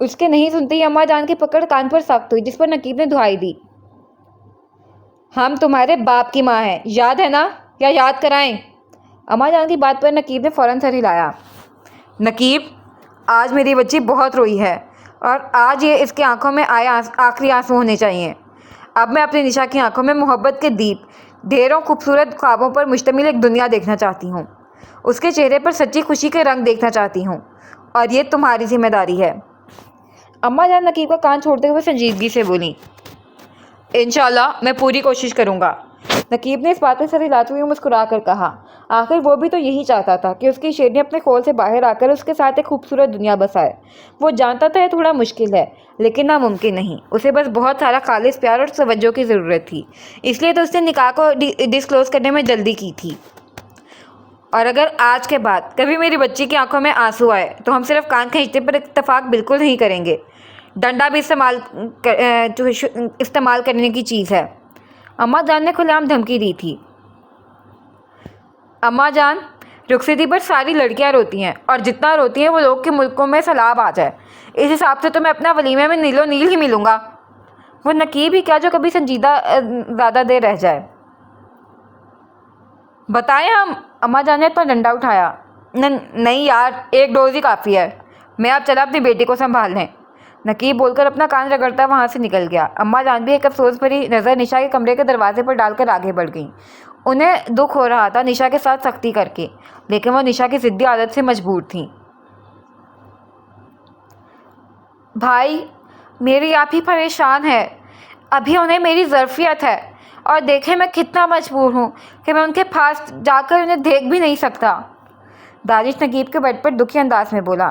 उसके नहीं सुनते ही अम्मा जान की पकड़ कान पर सख्त हुई, जिस पर नकीब ने दुहाई दी। हम तुम्हारे बाप की माँ हैं, याद है ना, या याद कराएं? अम्मा जान की बात पर नकीब ने फ़ौरन सर हिलाया। नकीब, आज मेरी बच्ची बहुत रोई है और आज ये इसकी आंखों में आए आखिरी आंसू होने चाहिए। अब मैं अपनी निशा की आंखों में मोहब्बत के दीप, ढेरों खूबसूरत ख्वाबों पर मुश्तमिल एक दुनिया देखना चाहती हूँ। उसके चेहरे पर सच्ची खुशी के रंग देखना चाहती हूँ, और ये तुम्हारी जिम्मेदारी है। अम्मा जान नकीब का कान छोड़ते हुए संजीदगी से बोली। इंशाल्लाह मैं पूरी कोशिश करूँगा। नकीब ने इस बात पर सर हिलाते हुए मुस्कुरा कर कहा। आखिर वो भी तो यही चाहता था कि उसकी शेरनी अपने खोल से बाहर आकर उसके साथ एक खूबसूरत दुनिया बसाए। वो जानता था ये थोड़ा मुश्किल है, लेकिन नामुमकिन नहीं। उसे बस बहुत सारा खालिस प्यार और तवज्जो की ज़रूरत थी, इसलिए तो उसने निकाह को डिस्क्लोज करने में जल्दी की थी। और अगर आज के बाद कभी मेरी बच्ची की आंखों में आंसू आए तो हम सिर्फ कान खींचने पर इत्तेफाक बिल्कुल नहीं करेंगे। डंडा भी इस्तेमाल करने की चीज़ है। अम्मा जान ने खुलेआम धमकी दी थी। अम्मा जान, रुखसती पर सारी लड़कियां रोती हैं, और जितना रोती हैं वो लोग के मुल्कों में सैलाब आ जाए। इस हिसाब से तो मैं अपना वलीमे में नीलो नील ही मिलूँगा। वो नकीब ही क्या जो कभी संजीदा ज़्यादा देर रह जाए। बताएं हम? अम्मा जान ने अपना डंडा उठाया। नहीं यार, एक डोज ही काफ़ी है। मैं अब चला अपनी बेटी को संभालने। नकीब बोलकर अपना कान रगड़ता वहाँ से निकल गया। अम्मा जान भी एक अफसोस भरी नज़र निशा के कमरे के दरवाजे पर डालकर आगे बढ़ गई। उन्हें दुख हो रहा था निशा के साथ सख्ती करके, लेकिन वो निशा की ज़िद्दी आदत से मजबूर थी। भाई, मेरी आप ही परेशान है। अभी उन्हें मेरी ज़रूरत है, और देखें मैं कितना मजबूर हूँ कि मैं उनके पास जाकर उन्हें देख भी नहीं सकता। दानिश नकीब के बेड पर दुखी अंदाज में बोला।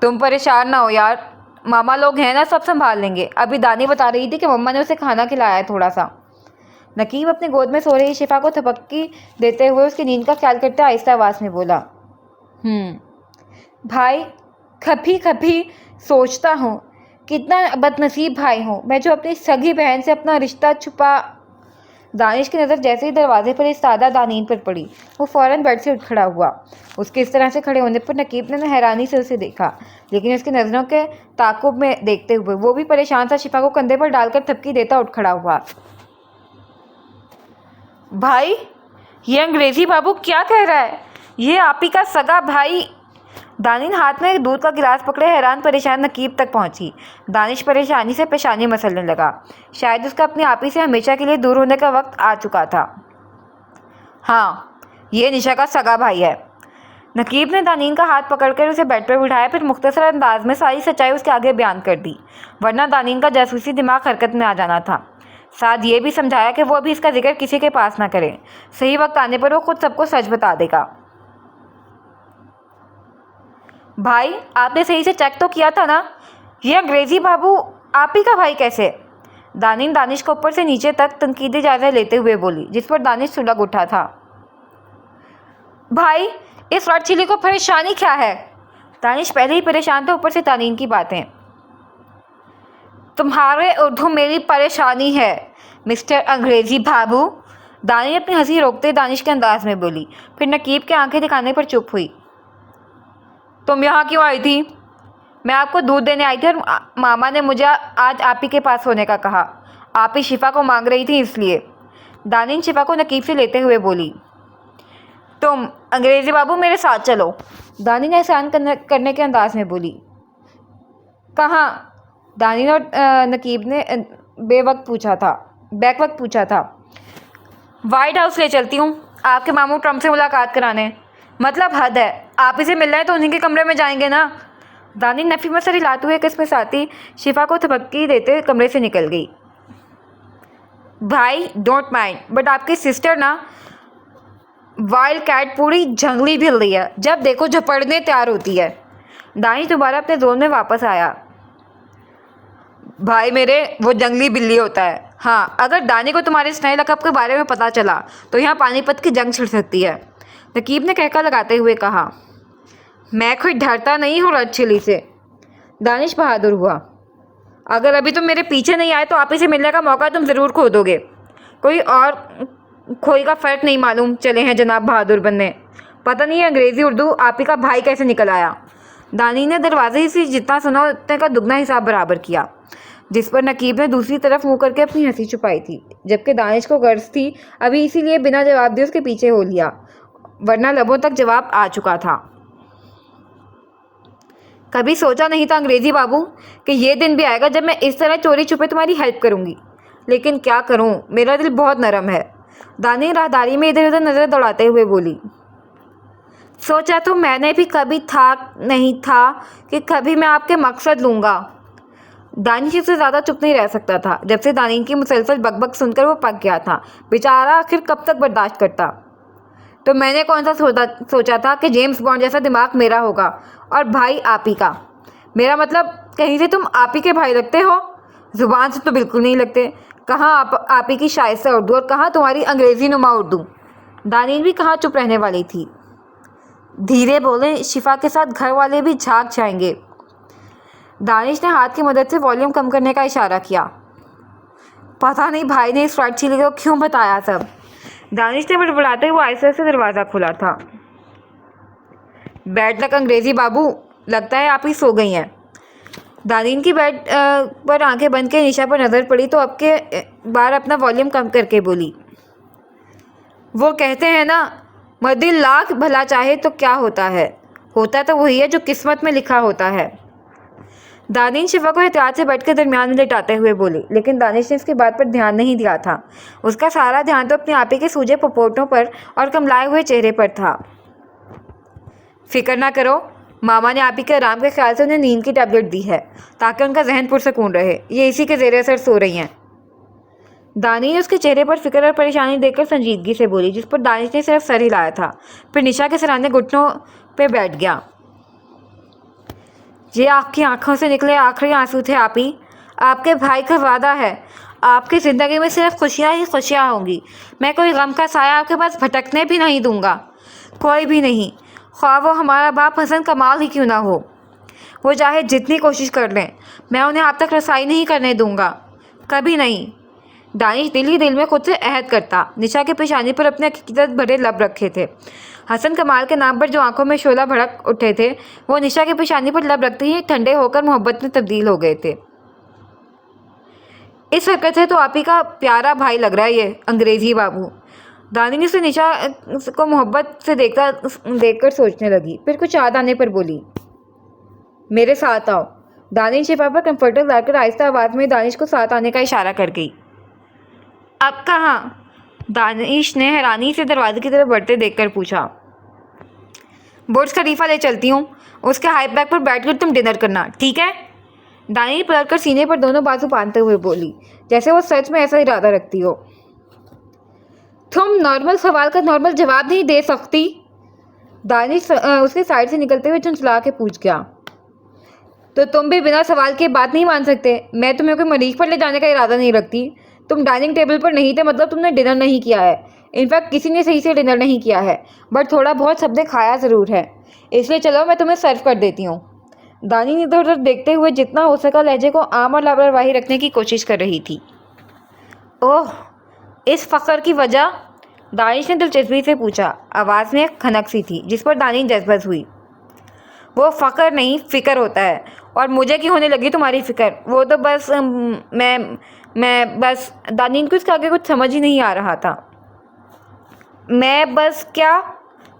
तुम परेशान ना हो यार, मामा लोग हैं ना, सब संभाल लेंगे। अभी दानी बता रही थी कि मम्मा ने उसे खाना खिलाया है थोड़ा सा। नकीब अपनी गोद में सो रही शिफा को थपकी देते हुए उसकी नींद का ख्याल करते आहिस्ता आवाज़ में बोला। भाई, कभी कभी सोचता हूँ कितना बदनसीब भाई हूँ मैं, जो अपनी सगी बहन से अपना रिश्ता छुपा। दानिश की नज़र जैसे ही दरवाजे पर इस सादा दानीन पर पड़ी, वो फ़ौरन बेड से उठ खड़ा हुआ। उसके इस तरह से खड़े होने पर नकीब ने हैरानी से उसे देखा, लेकिन उसकी नज़रों के ताक़ुब में देखते हुए वो भी परेशान सा शिफा को कंधे पर डालकर थपकी देता उठ खड़ा हुआ। भाई, ये अंग्रेज़ी बाबू क्या कह रहा है? ये आप ही का सगा भाई? दानिश हाथ में दूध का गिलास पकड़े हैरान परेशान नकीब तक पहुंची। दानिश परेशानी से पेशानी मसलने लगा। शायद उसका अपनी आप ही से हमेशा के लिए दूर होने का वक्त आ चुका था। हाँ, ये निशा का सगा भाई है। नकीब ने दानीन का हाथ पकड़कर उसे बेड पर बिठाया, फिर मुख्तसर अंदाज में सारी सच्चाई उसके आगे बयान कर दी, वरना दानीन का जासूसी दिमाग हरकत में आ जाना था। साथ ये भी समझाया कि वो अभी इसका जिक्र किसी के पास ना करे, सही वक्त आने पर वो खुद सबको सच बता देगा। भाई, आपने सही से चेक तो किया था ना? ये अंग्रेज़ी बाबू आप ही का भाई कैसे? दानीन दानिश को ऊपर से नीचे तक तनकीदी जायज़ा लेते हुए बोली, जिस पर दानिश सुलग उठा था। भाई, इस रेड चिली को परेशानी क्या है? दानिश पहले ही परेशान था, ऊपर से दानीन की बातें। तुम्हारे उर्दू मेरी परेशानी है मिस्टर अंग्रेज़ी बाबू। दानीन अपनी हंसी रोकते दानिश के अंदाज में बोली, फिर नकीब के आंखें दिखाने पर चुप हुई। तुम यहाँ क्यों आई थी? मैं आपको दूध देने आई थी और मामा ने मुझे आज आप ही के पास होने का कहा। आप ही शिफा को मांग रही थी इसलिए। दानीन शिफा को नकीब से लेते हुए बोली। तुम अंग्रेज़ी बाबू मेरे साथ चलो, दानी ने एहसान करने के अंदाज में बोली। कहाँ? दानी और नकीब ने बैक वक्त पूछा था। वाइट हाउस ले चलती हूँ, आपके मामू ट्रम्प से मुलाकात कराने। मतलब हद है, आप इसे मिलना है तो उन्हीं के कमरे में जाएंगे ना। दानी नफ़ी में सर हिलाते हुए किस्म साथी शिफा को थपकी देते कमरे से निकल गई। भाई डोंट माइंड, बट आपकी सिस्टर ना वाइल्ड कैट, पूरी जंगली बिल्ली है, जब देखो झपड़ने तैयार होती है। दानिश दोबारा अपने जोन में वापस आया। भाई मेरे, वो जंगली बिल्ली होता है। हाँ, अगर दानी को तुम्हारे इस नए लक़ब के बारे में पता चला तो यहाँ पानीपत की जंग छिड़ सकती है, नकीब ने कहका लगाते हुए कहा। मैं कोई डरता नहीं हूँ रेड चिली से, दानिश बहादुर हुआ। अगर अभी तुम मेरे पीछे नहीं आए तो आप ही से मिलने का मौका तुम ज़रूर खो दोगे। कोई और खोई का फ़र्क नहीं मालूम चले हैं जनाब बहादुर बनने। पता नहीं अंग्रेज़ी उर्दू आप ही का भाई कैसे निकल आया। दानी ने दरवाजे से जितना सुना उतने का दुगना हिसाब बराबर किया, जिस पर नकीब ने दूसरी तरफ मुँह करके अपनी हंसी छुपाई थी, जबकि दानिश को गर्ज थी अभी इसीलिए बिना जवाब दिए उसके पीछे हो लिया, वरना लबों तक जवाब आ चुका था। कभी सोचा नहीं था अंग्रेज़ी बाबू कि ये दिन भी आएगा जब मैं इस तरह चोरी छुपे तुम्हारी हेल्प करूँगी, लेकिन क्या करूँ, मेरा दिल बहुत नरम है। दानी राहदारी में इधर उधर नज़र दौड़ाते हुए बोली। सोचा तो मैंने भी कभी नहीं था कि कभी मैं आपके मकसद लूँगा। दानिश इससे ज़्यादा चुप नहीं रह सकता था। जब से दानिश की मुसलसल बकबक सुनकर वो पक गया था। बेचारा आखिर कब तक बर्दाश्त करता। तो मैंने कौन सा सोचा था कि जेम्स बॉन्ड जैसा दिमाग मेरा होगा और भाई आप ही का। मेरा मतलब कहीं से तुम आप ही के भाई लगते हो, ज़ुबान से तो बिल्कुल नहीं लगते। कहाँ आप ही की शाइस्ता उर्दू और कहाँ तुम्हारी अंग्रेज़ी नुमा उर्दू। दानिश भी कहाँ चुप रहने वाली थी। धीरे बोले, शिफा के साथ घर वाले भी झाँक जाएंगे। दानिश ने हाथ की मदद से वॉल्यूम कम करने का इशारा किया। पता नहीं भाई ने इस रेड चिली को क्यों बताया सब। दानिश ने बड़बड़ाते हुए आहिस्ते से दरवाज़ा खोला था। बैड लक अंग्रेज़ी बाबू, लगता है आप ही सो गई हैं। दानिश की बेड पर आंखें बंद के निशा पर नज़र पड़ी तो अब के बार अपना वॉल्यूम कम करके बोली। वो कहते हैं ना, मदिल लाख भला चाहे तो क्या होता है, होता तो वही है जो किस्मत में लिखा होता है। दानिश शिफा को एहतियात से बेड के दरमियान में लिटाते हुए बोली, लेकिन दानिश ने इसकी बात पर ध्यान नहीं दिया था। उसका सारा ध्यान तो अपने आप ही के सूजे पपोटों पर और कमलाए हुए चेहरे पर था। फिक्र ना करो, मामा ने आप ही के आराम के ख्याल से उन्हें नींद की टैबलेट दी है ताकि उनका जहन पुरसकून रहे। ये इसी के ज़ेरे असर सो रही हैं। दानी ने उसके चेहरे पर फिक्र और परेशानी देखकर संजीदगी से बोली, जिस पर दानिश ने सिर्फ सर हिलाया था। फिर निशा के सराहने घुटनों पर बैठ गया। ये आपकी आंखों से निकले आखिरी आंसू थे आप ही। आपके भाई का वादा है, आपकी ज़िंदगी में सिर्फ खुशियाँ ही खुशियाँ होंगी। मैं कोई गम का साया आपके पास भटकने भी नहीं दूंगा, कोई भी नहीं, ख्वाह वो हमारा बाप हसन कमाल ही क्यों ना हो। वो चाहे जितनी कोशिश कर लें, मैं उन्हें आप तक रसाई नहीं करने दूंगा, कभी नहीं। दानिश दिल ही दिल में खुद से अहद करता। निशा के पेशानी पर अपने हकीकत भरे लब रखे थे। हसन कमाल के नाम पर जो आंखों में शोला भड़क उठे थे, वो निशा के पेशानी पर लब रखते ही ठंडे होकर मोहब्बत में तब्दील हो गए थे। इस हरकत से तो आप ही का प्यारा भाई लग रहा है ये अंग्रेज़ी बाबू। दानिश से निशा को मोहब्बत से देखकर सोचने लगी। फिर कुछ याद आने पर बोली, मेरे साथ आओ। दानिश शिफा पर कंफर्टर लाकर आहिस्ता आवाज़ में दानिश को साथ आने का इशारा कर गई। अब कहाँ? दानिश ने हैरानी से दरवाजे की तरफ बढ़ते देखकर पूछा। बुर्ज खलीफा ले चलती हूँ, उसके हाई बैग पर बैठकर तुम डिनर करना, ठीक है? दानिश पलटकर सीने पर दोनों बाजू बांधते हुए बोली, जैसे वो सच में ऐसा इरादा रखती हो। तुम नॉर्मल सवाल का नॉर्मल जवाब नहीं दे सकती? दानिश उसके साइड से निकलते हुए झुंझला के पूछ गया। तो तुम भी बिना सवाल के बात नहीं मान सकते? मैं तुम्हें कोई मरीज पर ले जाने का इरादा नहीं रखती। तुम डाइनिंग टेबल पर नहीं थे मतलब तुमने डिनर नहीं किया है। इनफैक्ट किसी ने सही से डिनर नहीं किया है, बट थोड़ा बहुत सबने खाया ज़रूर है। इसलिए चलो मैं तुम्हें सर्व कर देती हूँ। दानी इधर उधर देखते हुए जितना हो सका लहजे को आम और लापरवाही रखने की कोशिश कर रही थी। ओह, इस फ़ख्र की वजह? दानिश ने दिलचस्पी से पूछा। आवाज़ में एक खनक सी थी जिस पर दानिश जज्बस हुई। वो फ़ख्र नहीं, फ़िक्र होता है। और मुझे क्यों होने लगी तुम्हारी फ़िक्र? वो तो बस मैं बस। दानिश को इसके आगे कुछ समझ ही नहीं आ रहा था। मैं बस क्या?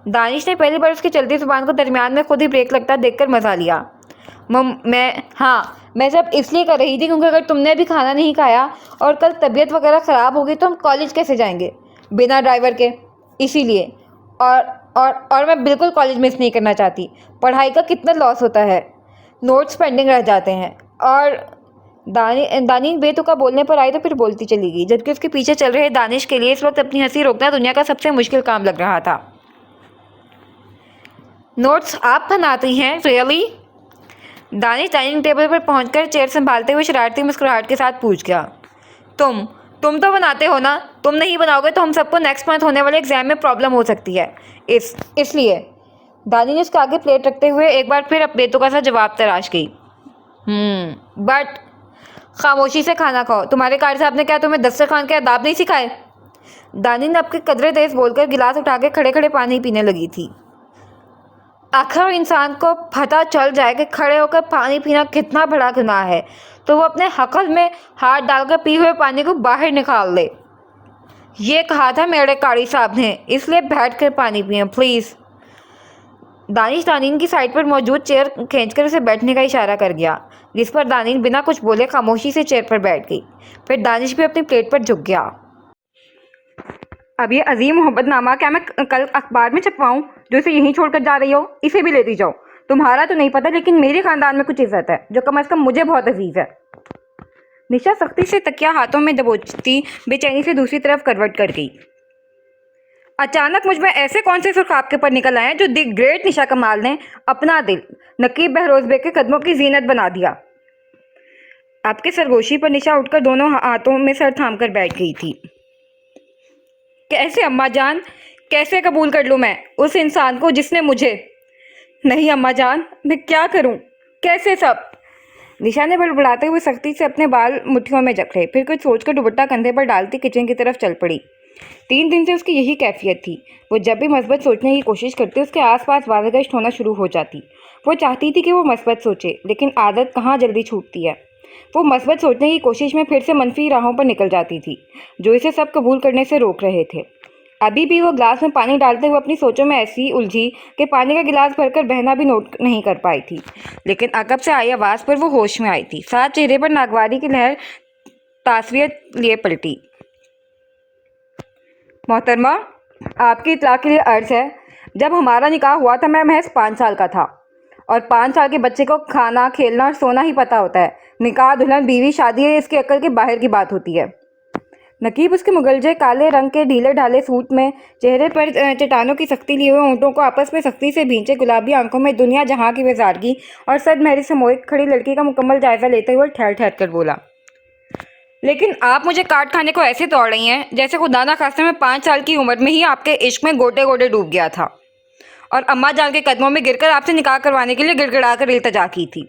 दानिश ने पहली बार उसकी चलती जुबान को दरमियान में खुद ही ब्रेक लगता देखकर मजा लिया। मैं सब इसलिए कर रही थी क्योंकि अगर तुमने अभी खाना नहीं खाया और कल तबीयत वगैरह ख़राब होगी तो हम कॉलेज कैसे जाएंगे बिना ड्राइवर के, इसीलिए। और और मैं बिल्कुल कॉलेज मिस नहीं करना चाहती। पढ़ाई का कितना लॉस होता है, नोट्स पेंडिंग रह जाते हैं। और दानी बेतुका बोलने पर आई तो फिर बोलती चली गई, जबकि उसके पीछे चल रहे दानिश के लिए इस वक्त अपनी हंसी रोकना दुनिया का सबसे मुश्किल काम लग रहा था। नोट्स आप बनाती हैं रियली? दानिश डाइनिंग टेबल पर पहुंचकर चेयर संभालते हुए शरारती मुस्कुराहट के साथ पूछ गया। तुम तो बनाते हो ना? तुम नहीं बनाओगे तो हम सबको नेक्स्ट मंथ होने वाले एग्जाम में प्रॉब्लम हो सकती है, इसलिए। दानी ने उसके आगे प्लेट रखते हुए एक बार फिर बेतुका सा जवाब तराश गई। बट खामोशी से खाना खाओ। तुम्हारे कार साहब ने क्या तुम्हें दस्तरखान के आदाब नहीं सिखाए? दानी ने आपके कदरे तेज बोलकर गिलास उठा के खड़े खड़े पानी पीने लगी थी। आखिर इंसान को पता चल जाए कि खड़े होकर पानी पीना कितना बड़ा गुनाह है तो वो अपने हकल में हाथ डालकर पी हुए पानी को बाहर निकाल दे। ये कहा था मेरे कारी साहब ने, इसलिए बैठ कर पानी पिए प्लीज़। दानिश दानीन की साइड पर मौजूद चेयर खींचकर उसे बैठने का इशारा कर गया, जिस पर दानीन बिना कुछ बोले खामोशी से चेयर पर बैठ गई। फिर दानिश भी अपनी प्लेट पर झुक गया। अब ये अजीम मोहब्बतनामा क्या मैं कल अखबार में छपवाऊँ जो इसे यहीं छोड़कर जा रही हो? इसे भी लेती जाओ। तुम्हारा तो नहीं पता लेकिन मेरे खानदान में कुछ इज्जत है जो कम से कम मुझे बहुत अजीज है। निशा सख्ती से तकिया हाथों में दबोचती बेचैनी से दूसरी तरफ करवट कर गई। अचानक मुझ में ऐसे कौन से सुर्ख आपके पर निकल आए हैं जो दी ग्रेट निशा कमाल ने अपना दिल नकीब बहरोज बेग के कदमों की जीनत बना दिया। आपके सरगोशी पर निशा उठकर दोनों हाथों में सर थाम कर बैठ गई थी। कैसे अम्मा जान, कैसे कबूल कर लूँ मैं उस इंसान को जिसने मुझे? नहीं अम्मा जान, मैं क्या करूँ, कैसे सब? निशा ने बड़बड़ाते हुए सख्ती से अपने बाल मुट्ठियों में जकड़े, फिर कुछ सोचकर दुपट्टा कंधे पर डालती किचन की तरफ चल पड़ी। 3 दिन से उसकी यही कैफियत थी। वो जब भी मस्बत सोचने की कोशिश करती उसके आसपास वादगश्त होना शुरू हो जाती। वो चाहती थी कि वो मस्बत सोचे, लेकिन आदत कहाँ जल्दी छूटती है। वो मस्बत सोचने की कोशिश में फिर से मनफी राहों पर निकल जाती थी जो इसे सब कबूल करने से रोक रहे थे। अभी भी वो ग्लास में पानी डालते हुए अपनी सोचों में ऐसी उलझी कि पानी का गिलास भरकर बहना भी नोट नहीं कर पाई थी। लेकिन अकब से आई आवाज़ पर वो होश में आई थी। साथ चेहरे पर नागवारी की लहर तासवियत लिए पलटी। मोहतरमा, आपकी इत्तला के लिए अर्ज़ है, जब हमारा निकाह हुआ था मैं महज 5 साल का था और 5 साल के बच्चे को खाना खेलना और सोना ही पता होता है। निकाह दुल्हन बीवी शादी है इसकी अक्ल के बाहर की बात होती है। नकीब उसके मुगलजे काले रंग के ढीले ढाले सूट में, चेहरे पर चट्टानों की सख्ती लिए हुए ऊँटों को आपस में सख्ती से भींचे गुलाबी आंखों में दुनिया जहाँ की बेजारगी और सद महरी से मोहित खड़ी लड़की का मुकम्मल जायजा लेते हुए ठहर ठहर कर बोला। लेकिन आप मुझे काट खाने को ऐसे तोड़ रही हैं जैसे खुदा ना खास्ते में 5 साल की उम्र में ही आपके इश्क में गोटे गोटे डूब गया था और अम्मा जान के कदमों में गिरकर आपसे निकाह करवाने के लिए गिड़गिड़ा कर इल्तिजा की थी।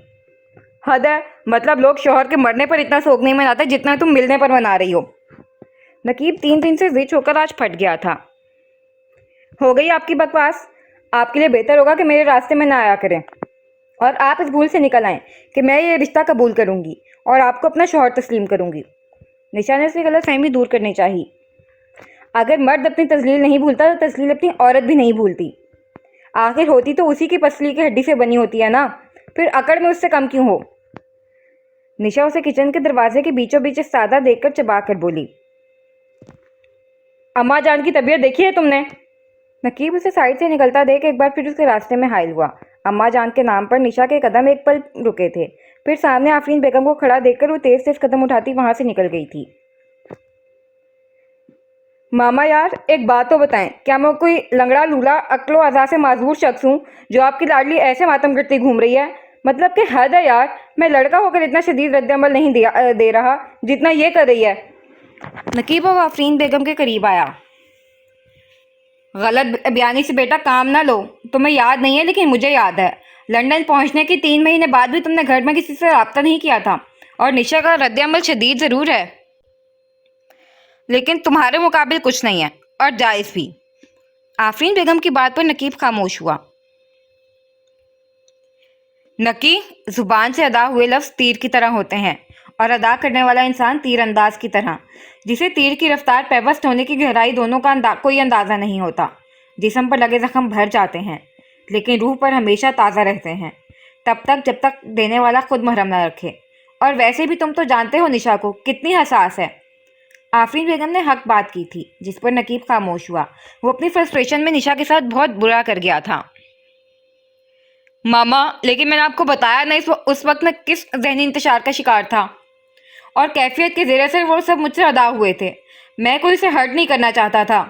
हद है, मतलब लोग शोहर के मरने पर इतना शोक नहीं मनाते जितना तुम मिलने पर मना रही हो। नकीब 3 दिन से जिद होकर आज फट गया था। हो गई आपकी बकवास। आपके लिए बेहतर होगा कि मेरे रास्ते में ना आया करें और आप इस भूल से निकल आएँ कि मैं ये रिश्ता कबूल करूँगी और आपको अपना शौहर तस्लीम करूँगी। निशा ने उसकी गलतफहमी दूर करनी चाहिए। अगर मर्द अपनी तस्लील नहीं भूलता तो तस्लील अपनी औरत भी नहीं भूलती। आखिर होती तो उसी की पसली की हड्डी से बनी होती है ना, फिर अकड़ में उससे कम क्यों हो? निशा उसे किचन के दरवाजे के बीचों बीच सादा देखकर चबा कर बोली। अम्मा जान की तबीयत देखी है तुमने? नकीब उसे साइड से निकलता देख एक बार फिर उसके रास्ते में हाइल हुआ। अम्मा जान के नाम पर निशा के कदम एक पल रुके थे, फिर सामने आफरीन बेगम को खड़ा देखकर वो तेज तेज कदम उठाती वहां से निकल गई थी। मामा यार, एक बात तो बताएं, क्या मैं कोई लंगड़ा लूला अक्लो अज़ा से माजूर शख्स हूँ जो आपकी लाडली ऐसे मातम करती घूम रही है? मतलब कि हद है यार, मैं लड़का होकर इतना शदीद रद्द-ए-अमल नहीं दे रहा जितना ये कर रही है। नकीब अब आफरीन बेगम के करीब आया। गलत बयानी से बेटा काम ना लो। तुम्हें याद नहीं है लेकिन मुझे याद है, लंदन पहुंचने के 3 महीने बाद भी तुमने घर में किसी से रब्ता नहीं किया था और निशा का रद्द-ए-अमल शदीद ज़रूर है लेकिन तुम्हारे मुकाबिल कुछ नहीं है और जायज़ भी। आफरीन बेगम की बात पर नकीब खामोश हुआ। नकी, ज़ुबान से अदा हुए लफ्ज़ तीर की तरह होते हैं और अदा करने वाला इंसान तीर अंदाज की तरह, जिसे तीर की रफ्तार पैवस्त होने की गहराई दोनों का कोई अंदाज़ा नहीं होता। जिस्म पर लगे जख्म भर जाते हैं, लेकिन रूह पर हमेशा ताज़ा रहते हैं, तब तक जब तक देने वाला खुद मरहम न रखे। और वैसे भी तुम तो जानते हो निशा को कितनी हसास है। आफरीन बेगम ने हक बात की थी, जिस पर नकीब खामोश हुआ। वो अपनी फ्रस्ट्रेशन में निशा के साथ बहुत बुरा कर गया था। मामा, लेकिन मैंने आपको बताया नहीं उस वक्त मैं किस जहनी इंतशार का शिकार था, और कैफियत के ज़ेर असर वो सब मुझसे अदा हुए थे। मैं कोई उसे हर्ट नहीं करना चाहता था।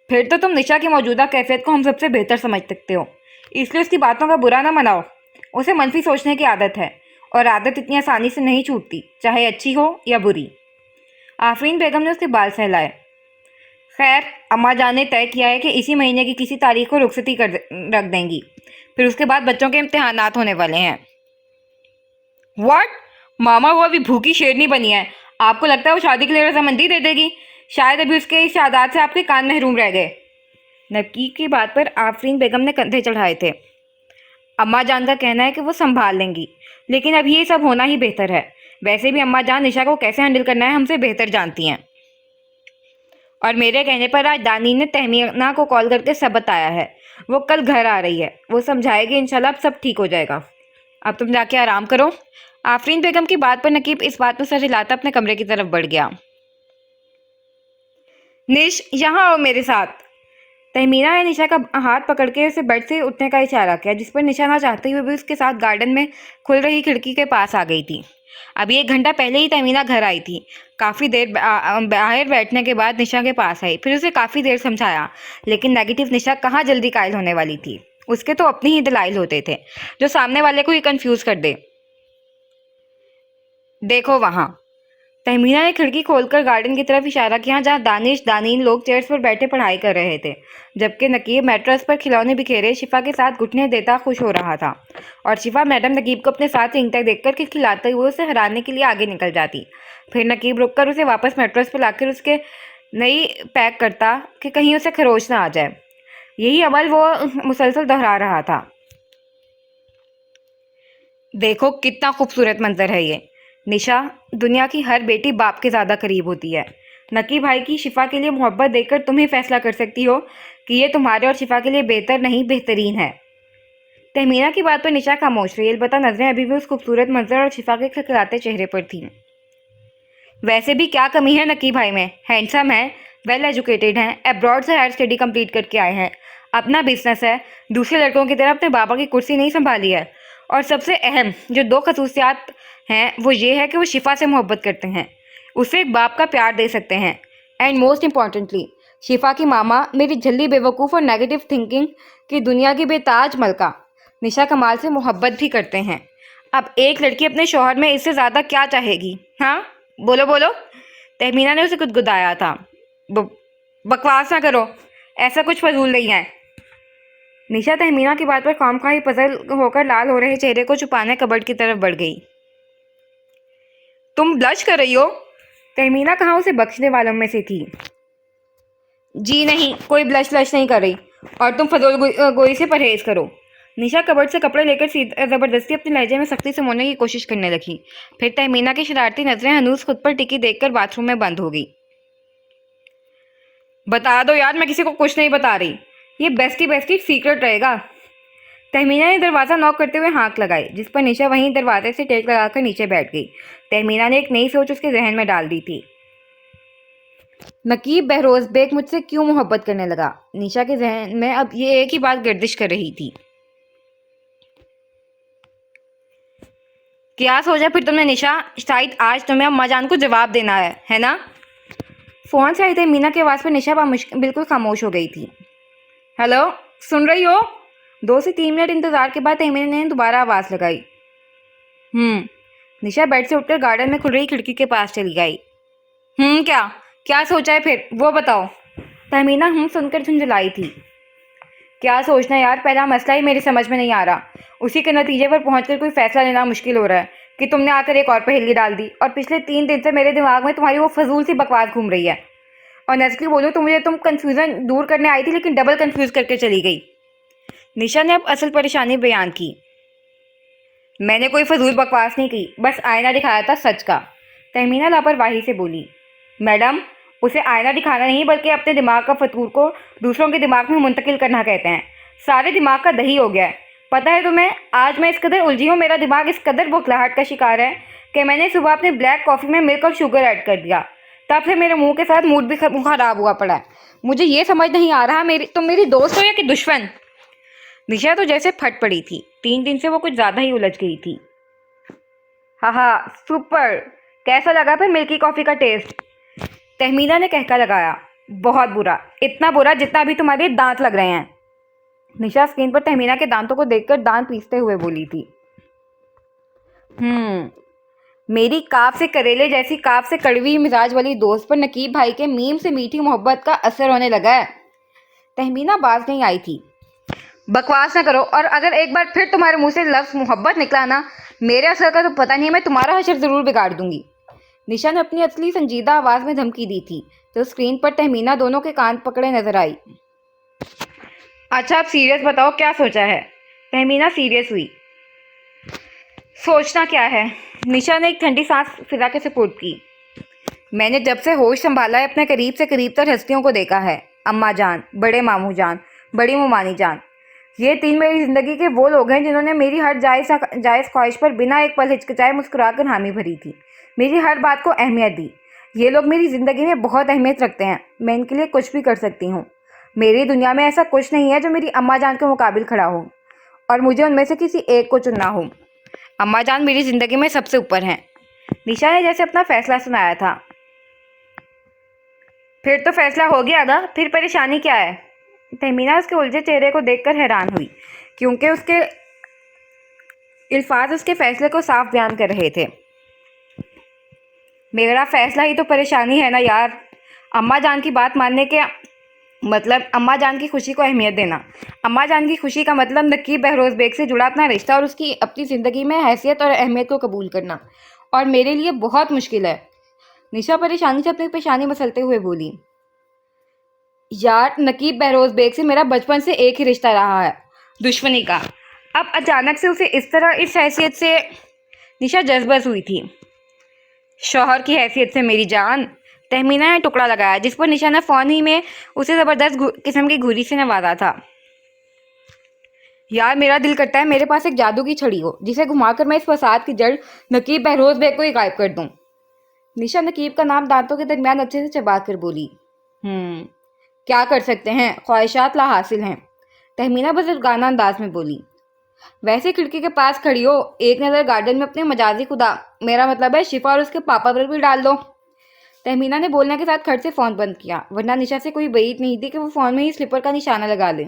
फिर तो तुम निशा की मौजूदा कैफियत को हम सबसे बेहतर समझ सकते हो, इसलिए उसकी बातों का बुरा ना मनाओ। उसे मनफी सोचने की आदत है, और आदत इतनी आसानी से नहीं छूटती, चाहे अच्छी हो या बुरी। आफरीन बेगम ने उसके बाल सहलाए। खैर, अम्मा जान ने तय किया है कि इसी महीने की किसी तारीख को रुखसती रख देंगी। फिर उसके बाद बच्चों के इम्तिहानात होने वाले हैं। व्हाट? मामा, वो अभी भूखी शेरनी बनी है। आपको लगता है वो शादी के लिए रजामंदी दे देगी? शायद अभी उसके इस आदात से आपके कान महरूम रह गए। नकीब की बात पर आफरीन बेगम ने कंधे चढ़ाए थे। अम्मा जान का कहना है कि वो संभाल लेंगी, लेकिन अब ये सब होना ही बेहतर है। वैसे भी अम्मा जान निशा को कैसे हैंडल करना है हमसे बेहतर जानती हैं। और मेरे कहने पर आज दानी ने तहमीना को कॉल करके सब बताया है। वो कल घर आ रही है, वो समझाएगी, इंशाल्लाह अब सब ठीक हो जाएगा। अब तुम जाके आराम करो। आफरीन बेगम की बात पर नकीब इस बात में सर हिलाता अपने कमरे की तरफ बढ़ गया। निश, यहाँ आओ मेरे साथ। तहमीना ने निशा का हाथ पकड़ के उसे बेड से उठने का इशारा किया, जिस पर निशा ना चाहते हुए भी उसके साथ गार्डन में खुल रही खिड़की के पास आ गई थी। अभी 1 घंटा पहले ही तहमीना घर आई थी। काफ़ी देर बाहर बैठने के बाद निशा के पास आई, फिर उसे काफ़ी देर समझाया, लेकिन नेगेटिव निशा कहाँ जल्दी कायल होने वाली थी। उसके तो अपने ही दलाइल होते थे जो सामने वाले को ही कंफ्यूज कर दे। देखो वहाँ। तहमीना ने खिड़की खोलकर गार्डन की तरफ इशारा किया, जहाँ दानिश दानीन लोग चेयर्स पर बैठे पढ़ाई कर रहे थे, जबकि नकीब मैट्रेस पर खिलौने बिखेरे शिफा के साथ घुटने देता खुश हो रहा था। और शिफा मैडम नकीब को अपने साथ रिंगता देखकर खिलखिलाते हुए उसे हराने के लिए आगे निकल जाती। फिर नकीब रुककर उसे वापस मैट्रेस पर लाकर उसके नई पैक करता कि कहीं उसे खरोच ना आ जाए। यही अमल वो मुसलसल दोहरा रहा था। देखो कितना खूबसूरत मंजर है ये। निशा, दुनिया की हर बेटी बाप के ज़्यादा करीब होती है। नकी भाई की शिफा के लिए मोहब्बत देखकर तुम ही फैसला कर सकती हो कि ये तुम्हारे और शिफा के लिए बेहतर नहीं बेहतरीन है। तहमीना की बात पर निशा खामोश रही, अलबत्ता नजरें अभी भी उस खूबसूरत मंजर और शिफा के खिलखिलाते चेहरे पर थीं। वैसे भी क्या कमी है नकी भाई में? हैंडसम है, वेल एजुकेटेड हैं, अब्रॉड से हायर स्टडी कंप्लीट करके आए हैं, अपना बिजनेस है, दूसरे लड़कों की तरह अपने बाबा की कुर्सी नहीं संभाली है। और सबसे अहम जो 2 खसूसियात हैं वो ये है कि वो शिफा से मोहब्बत करते हैं, उसे एक बाप का प्यार दे सकते हैं। एंड मोस्ट इम्पॉर्टेंटली, शिफा की मामा मेरी झल्ली बेवकूफ़ और नेगेटिव थिंकिंग की दुनिया की बेताज मलका निशा कमाल से मोहब्बत भी करते हैं। अब एक लड़की अपने शौहर में इससे ज़्यादा क्या चाहेगी? हाँ, बोलो बोलो। तहमीना ने उसे गुदगुदाया था। बकवास ना करो, ऐसा कुछ फजूल नहीं है। निशा तहमीना की बात पर खामखाही पजल होकर लाल हो रहे चेहरे को छुपाने कबर्ड की तरफ बढ़ गई। तुम ब्लश कर रही हो? तहमीना कहाँ उसे बख्शने वालों में से थी। जी नहीं, कोई ब्लश व्लश नहीं कर रही, और तुम फजूल गोई से परहेज करो। निशा कबर्ड से कपड़े लेकर ज़बरदस्ती अपने लहजे में सख्ती से मोड़ने की कोशिश करने लगी। फिर तहमीना की शरारती नजरें हनूस खुद पर टिकी देखकर बाथरूम में बंद हो गई। बता दो यार, मैं किसी को कुछ नहीं बता रही, ये बेस्टी सीक्रेट रहेगा। तहमीना ने दरवाज़ा नॉक करते हुए हाँक लगाई, जिस पर निशा वहीं दरवाजे से टेक लगाकर नीचे बैठ गई। तहमीना ने एक नई सोच उसके जहन में डाल दी थी। नकीब बहरोज बेग मुझसे क्यों मोहब्बत करने लगा? निशा के जहन में अब ये एक ही बात गर्दिश कर रही थी। क्या सोचा फिर तुमने निशा? शायद आज तुम्हें अम्मा जान को जवाब देना है ना? फ़ोन से आई तहमीना की आवाज़ पर निशा बिल्कुल खामोश हो गई थी। हेलो, सुन रही हो? 2 से 3 मिनट इंतज़ार के बाद तहमीना ने दोबारा आवाज़ लगाई। निशा बेड से उठकर गार्डन में खुल रही खिड़की के पास चली गई। क्या सोचा है फिर, वो बताओ। तहमीना सुनकर झुंझलाई थी। क्या सोचना यार, पहला मसला ही मेरी समझ में नहीं आ रहा, उसी के नतीजे पर पहुंचकर कोई फैसला लेना मुश्किल हो रहा है कि तुमने आकर एक और पहेली डाल दी, और पिछले 3 दिन से मेरे दिमाग में तुम्हारी वो फजूल सी बकवास घूम रही है। और नेस्टली बोलूँ तो मुझे तुम कन्फ्यूज़न दूर करने आई थी, लेकिन डबल कन्फ्यूज़ करके चली गई। निशा ने अब असल परेशानी बयान की। मैंने कोई फजूल बकवास नहीं की, बस आईना दिखाया था सच का। तहमीना लापरवाही से बोली। मैडम, उसे आईना दिखाना नहीं बल्कि अपने दिमाग का फतूर को दूसरों के दिमाग में मुंतकिल करना कहते हैं। सारे दिमाग का दही हो गया है। पता है तुम्हें, आज मैं इस कदर उलझी हूँ, मेरा दिमाग इस कदर बौखलाहट का शिकार है कि मैंने सुबह अपने ब्लैक कॉफ़ी में मिल्क और शुगर ऐड कर दिया। तब से मेरे मुंह के साथ मूड भी खराब हुआ पड़ा है। मुझे ये समझ नहीं आ रहा तुम मेरी दोस्त हो या कि दुश्मन। निशा तो जैसे फट पड़ी थी। 3 दिन से वो कुछ ज़्यादा ही उलझ गई थी। हाँ, सुपर। कैसा लगा फिर मिल्की कॉफ़ी का टेस्ट? तहमीना ने कहका लगाया। बहुत बुरा, इतना बुरा जितना अभी तुम्हारे दांत लग रहे हैं। निशा स्क्रीन पर तहमीना के दांतों को देखकर दांत पीसते हुए बोली थी। मेरी काफ से करेले जैसी काफ से कड़वी मिजाज वाली दोस्त पर नकीब भाई के मीम से मीठी मोहब्बत का असर होने लगा है। तहमीना बाज नहीं आई थी। बकवास ना करो, और अगर एक बार फिर तुम्हारे मुंह से लफ्ज़ मोहब्बत निकला ना, मेरे असर का तो पता नहीं है, मैं तुम्हारा हशर ज़रूर बिगाड़ दूंगी। निशा ने अपनी असली संजीदा आवाज़ में धमकी दी थी तो स्क्रीन पर तहमीना दोनों के कान पकड़े नजर आई। अच्छा, आप सीरियस बताओ, क्या सोचा है? तहमीना सीरियस हुई। सोचना क्या है? निशा ने एक ठंडी सांस फिजा के सुपुर्द की। मैंने जब से होश संभाला है अपने करीब से करीब तर हस्तियों को देखा है। अम्मा जान, बड़े मामू जान, बड़ी मुमानी जान, ये 3 मेरी ज़िंदगी के वो लोग हैं जिन्होंने मेरी हर जायज़ ख्वाहिश पर बिना एक पल हिचकिचाए मुस्कुराकर हामी भरी थी, मेरी हर बात को अहमियत दी। ये लोग मेरी ज़िंदगी में बहुत अहमियत रखते हैं। मैं इनके लिए कुछ भी कर सकती हूँ। मेरी दुनिया में ऐसा कुछ नहीं है जो मेरी अम्मा जान के मुकाबिल खड़ा हो, और मुझे उनमें से किसी एक को चुनना हो। अम्मा जान मेरी ज़िंदगी में सबसे ऊपर हैं। निशा ने जैसे अपना फैसला सुनाया था। फिर तो फैसला हो गया ना, फिर परेशानी क्या है? तहमीना उसके उलझे चेहरे को देखकर हैरान हुई, क्योंकि उसके अल्फाज उसके फैसले को साफ बयान कर रहे थे। मेरा फैसला ही तो परेशानी है ना यार। अम्मा जान की बात मानने के मतलब अम्मा जान की खुशी को अहमियत देना। अम्मा जान की खुशी का मतलब नकीब बहरोज़ बेग से जुड़ा अपना रिश्ता और उसकी अपनी ज़िंदगी में हैसियत और अहमियत को कबूल करना, और मेरे लिए बहुत मुश्किल है। निशा परेशानी से अपनी पेशानी मसलते हुए बोली। यार, नकीब बहरोज़ बेग से मेरा बचपन से एक ही रिश्ता रहा है, दुश्मनी का। अब अचानक से उसे इस तरह, इस हैसियत से निशा जज्बस हुई थी। शौहर की हैसियत से मेरी जान। तहमीना ने टुकड़ा लगाया, जिस पर निशा ने फ़ौन ही में उसे ज़बरदस्त किस्म की घुरी से नवाजा था। यार, मेरा दिल करता है मेरे पास एक जादू की छड़ी हो, जिसे घुमाकर मैं इस फसाद की जड़ नकीब बहरोज़ बेग को ही गायब कर दूं। निशा नकीब का नाम दांतों के दरमियान अच्छे से चबा कर बोली। क्या कर सकते हैं, ख्वाहिशात ला हासिल हैं। तहमीना बुजुर्गाना अंदाज में बोली। वैसे खिड़की के पास खड़ी हो, एक नज़र गार्डन में अपने मजाजी खुदा, मेरा मतलब है शिफा और उसके पापा पर भी डाल दो। तहमीना ने बोलने के साथ खट से फ़ोन बंद किया, वरना निशा से कोई उम्मीद नहीं थी कि वो फ़ोन में ही स्लिपर का निशाना लगा ले।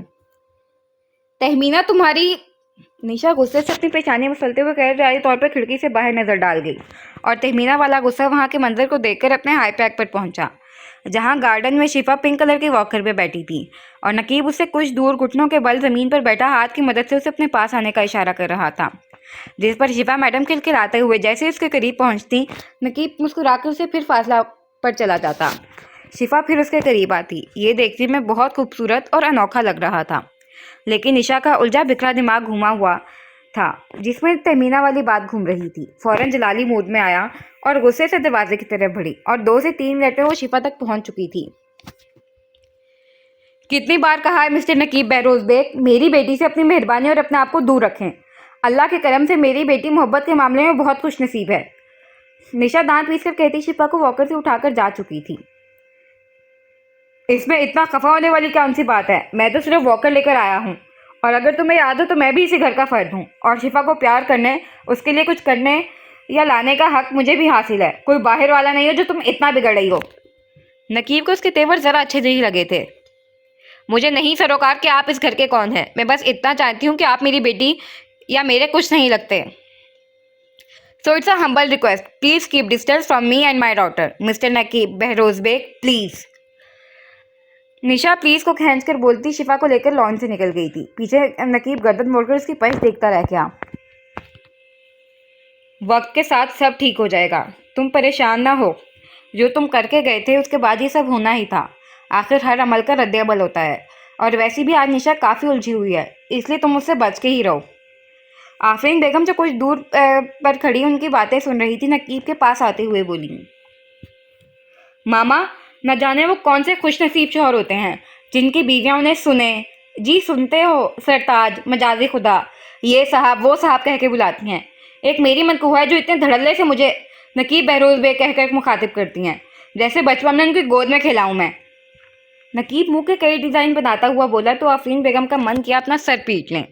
तहमीना तुम्हारी। निशा गुस्से से अपनी पेशानी मसलते हुए गैर जारी तौर पर खिड़की से बाहर नजर डाल गई, और तहमीना वाला गुस्सा वहां के मंजर को देखकर अपने हाई पैक पर पहुंचा, जहां गार्डन में शिफा पिंक कलर के वॉकर पे बैठी थी और नकीब उससे कुछ दूर घुटनों के बल जमीन पर बैठा हाथ की मदद से उसे अपने पास आने का इशारा कर रहा था, जिस पर शिफा मैडम खिलखिलाते हुए जैसे उसके करीब पहुंचती, नकीब मुस्कुराकर उसे फिर फासला पर चला जाता। शिफा फिर उसके करीब आती। ये देखने में बहुत खूबसूरत और अनोखा लग रहा था, लेकिन निशा का उलझा बिखरा दिमाग घुमा हुआ था, जिसमें तहमीना वाली बात घूम रही थी। फौरन जलाली मूड में आया और गुस्से से दरवाजे की तरफ बढ़ी, और 2 से 3 मिनट में वो शिफा तक पहुंच चुकी थी। कितनी बार कहा है मिस्टर नकीब बहरोज़ बेग, मेरी बेटी से अपनी मेहरबानी और अपने आप को दूर रखें। अल्लाह के करम से मेरी बेटी मोहब्बत के मामले में बहुत खुशनसीब है। निशा दांत पीसकर कहती शिफा को वॉकर से उठाकर जा चुकी थी। इसमें इतना खफा होने वाली कौन सी बात है? मैं तो सिर्फ वॉकर लेकर आया हूँ, और अगर तुम्हें याद हो तो मैं भी इसी घर का फर्द हूँ, और शिफा को प्यार करने, उसके लिए कुछ करने या लाने का हक मुझे भी हासिल है। कोई बाहर वाला नहीं हो जो तुम इतना बिगड़ रही हो। नकीब को उसके तेवर ज़रा अच्छे नहीं लगे थे। मुझे नहीं सरोकार कि आप इस घर के कौन हैं, मैं बस इतना चाहती हूँ कि आप मेरी बेटी या मेरे कुछ नहीं लगते। So it's a humble request, please keep distance from me and my daughter, mister Naqeeb Behroz Baig, please. Nisha please को खींच कर बोलती शिफा को लेकर लॉन से निकल गई थी। पीछे नकीब गर्दन मोड़कर उसकी पश देखता रह गया। वक्त के साथ सब ठीक हो जाएगा, तुम परेशान ना हो। जो तुम करके गए थे उसके बाद ये सब होना ही था। आखिर हर अमल का रद्द-ए-अमल होता है, और वैसे भी आज निशा काफ़ी उलझी हुई है, इसलिए तुम उससे बच के ही रहो। आफरीन बेगम जो कुछ दूर पर खड़ी उनकी बातें सुन रही थी, नकीब के पास आते हुए बोली। मामा, न जाने वो कौन से खुशनसीब शौहर होते हैं जिनकी बीवियां उन्हें सुने, जी सुनते हो सरताज मजाजी खुदा, ये साहब वो साहब कह के बुलाती हैं। एक मेरी मनकूहा है जो इतने धड़ल्ले से मुझे नकीब बहरोज बे कह कर मुखातिब करती हैं, जैसे बचपन में उनकी गोद में खिलाऊं मैं। नकीब मुंह के कई डिज़ाइन बनाता हुआ बोला तो आफरीन बेगम का मन किया अपना सर पीट लें।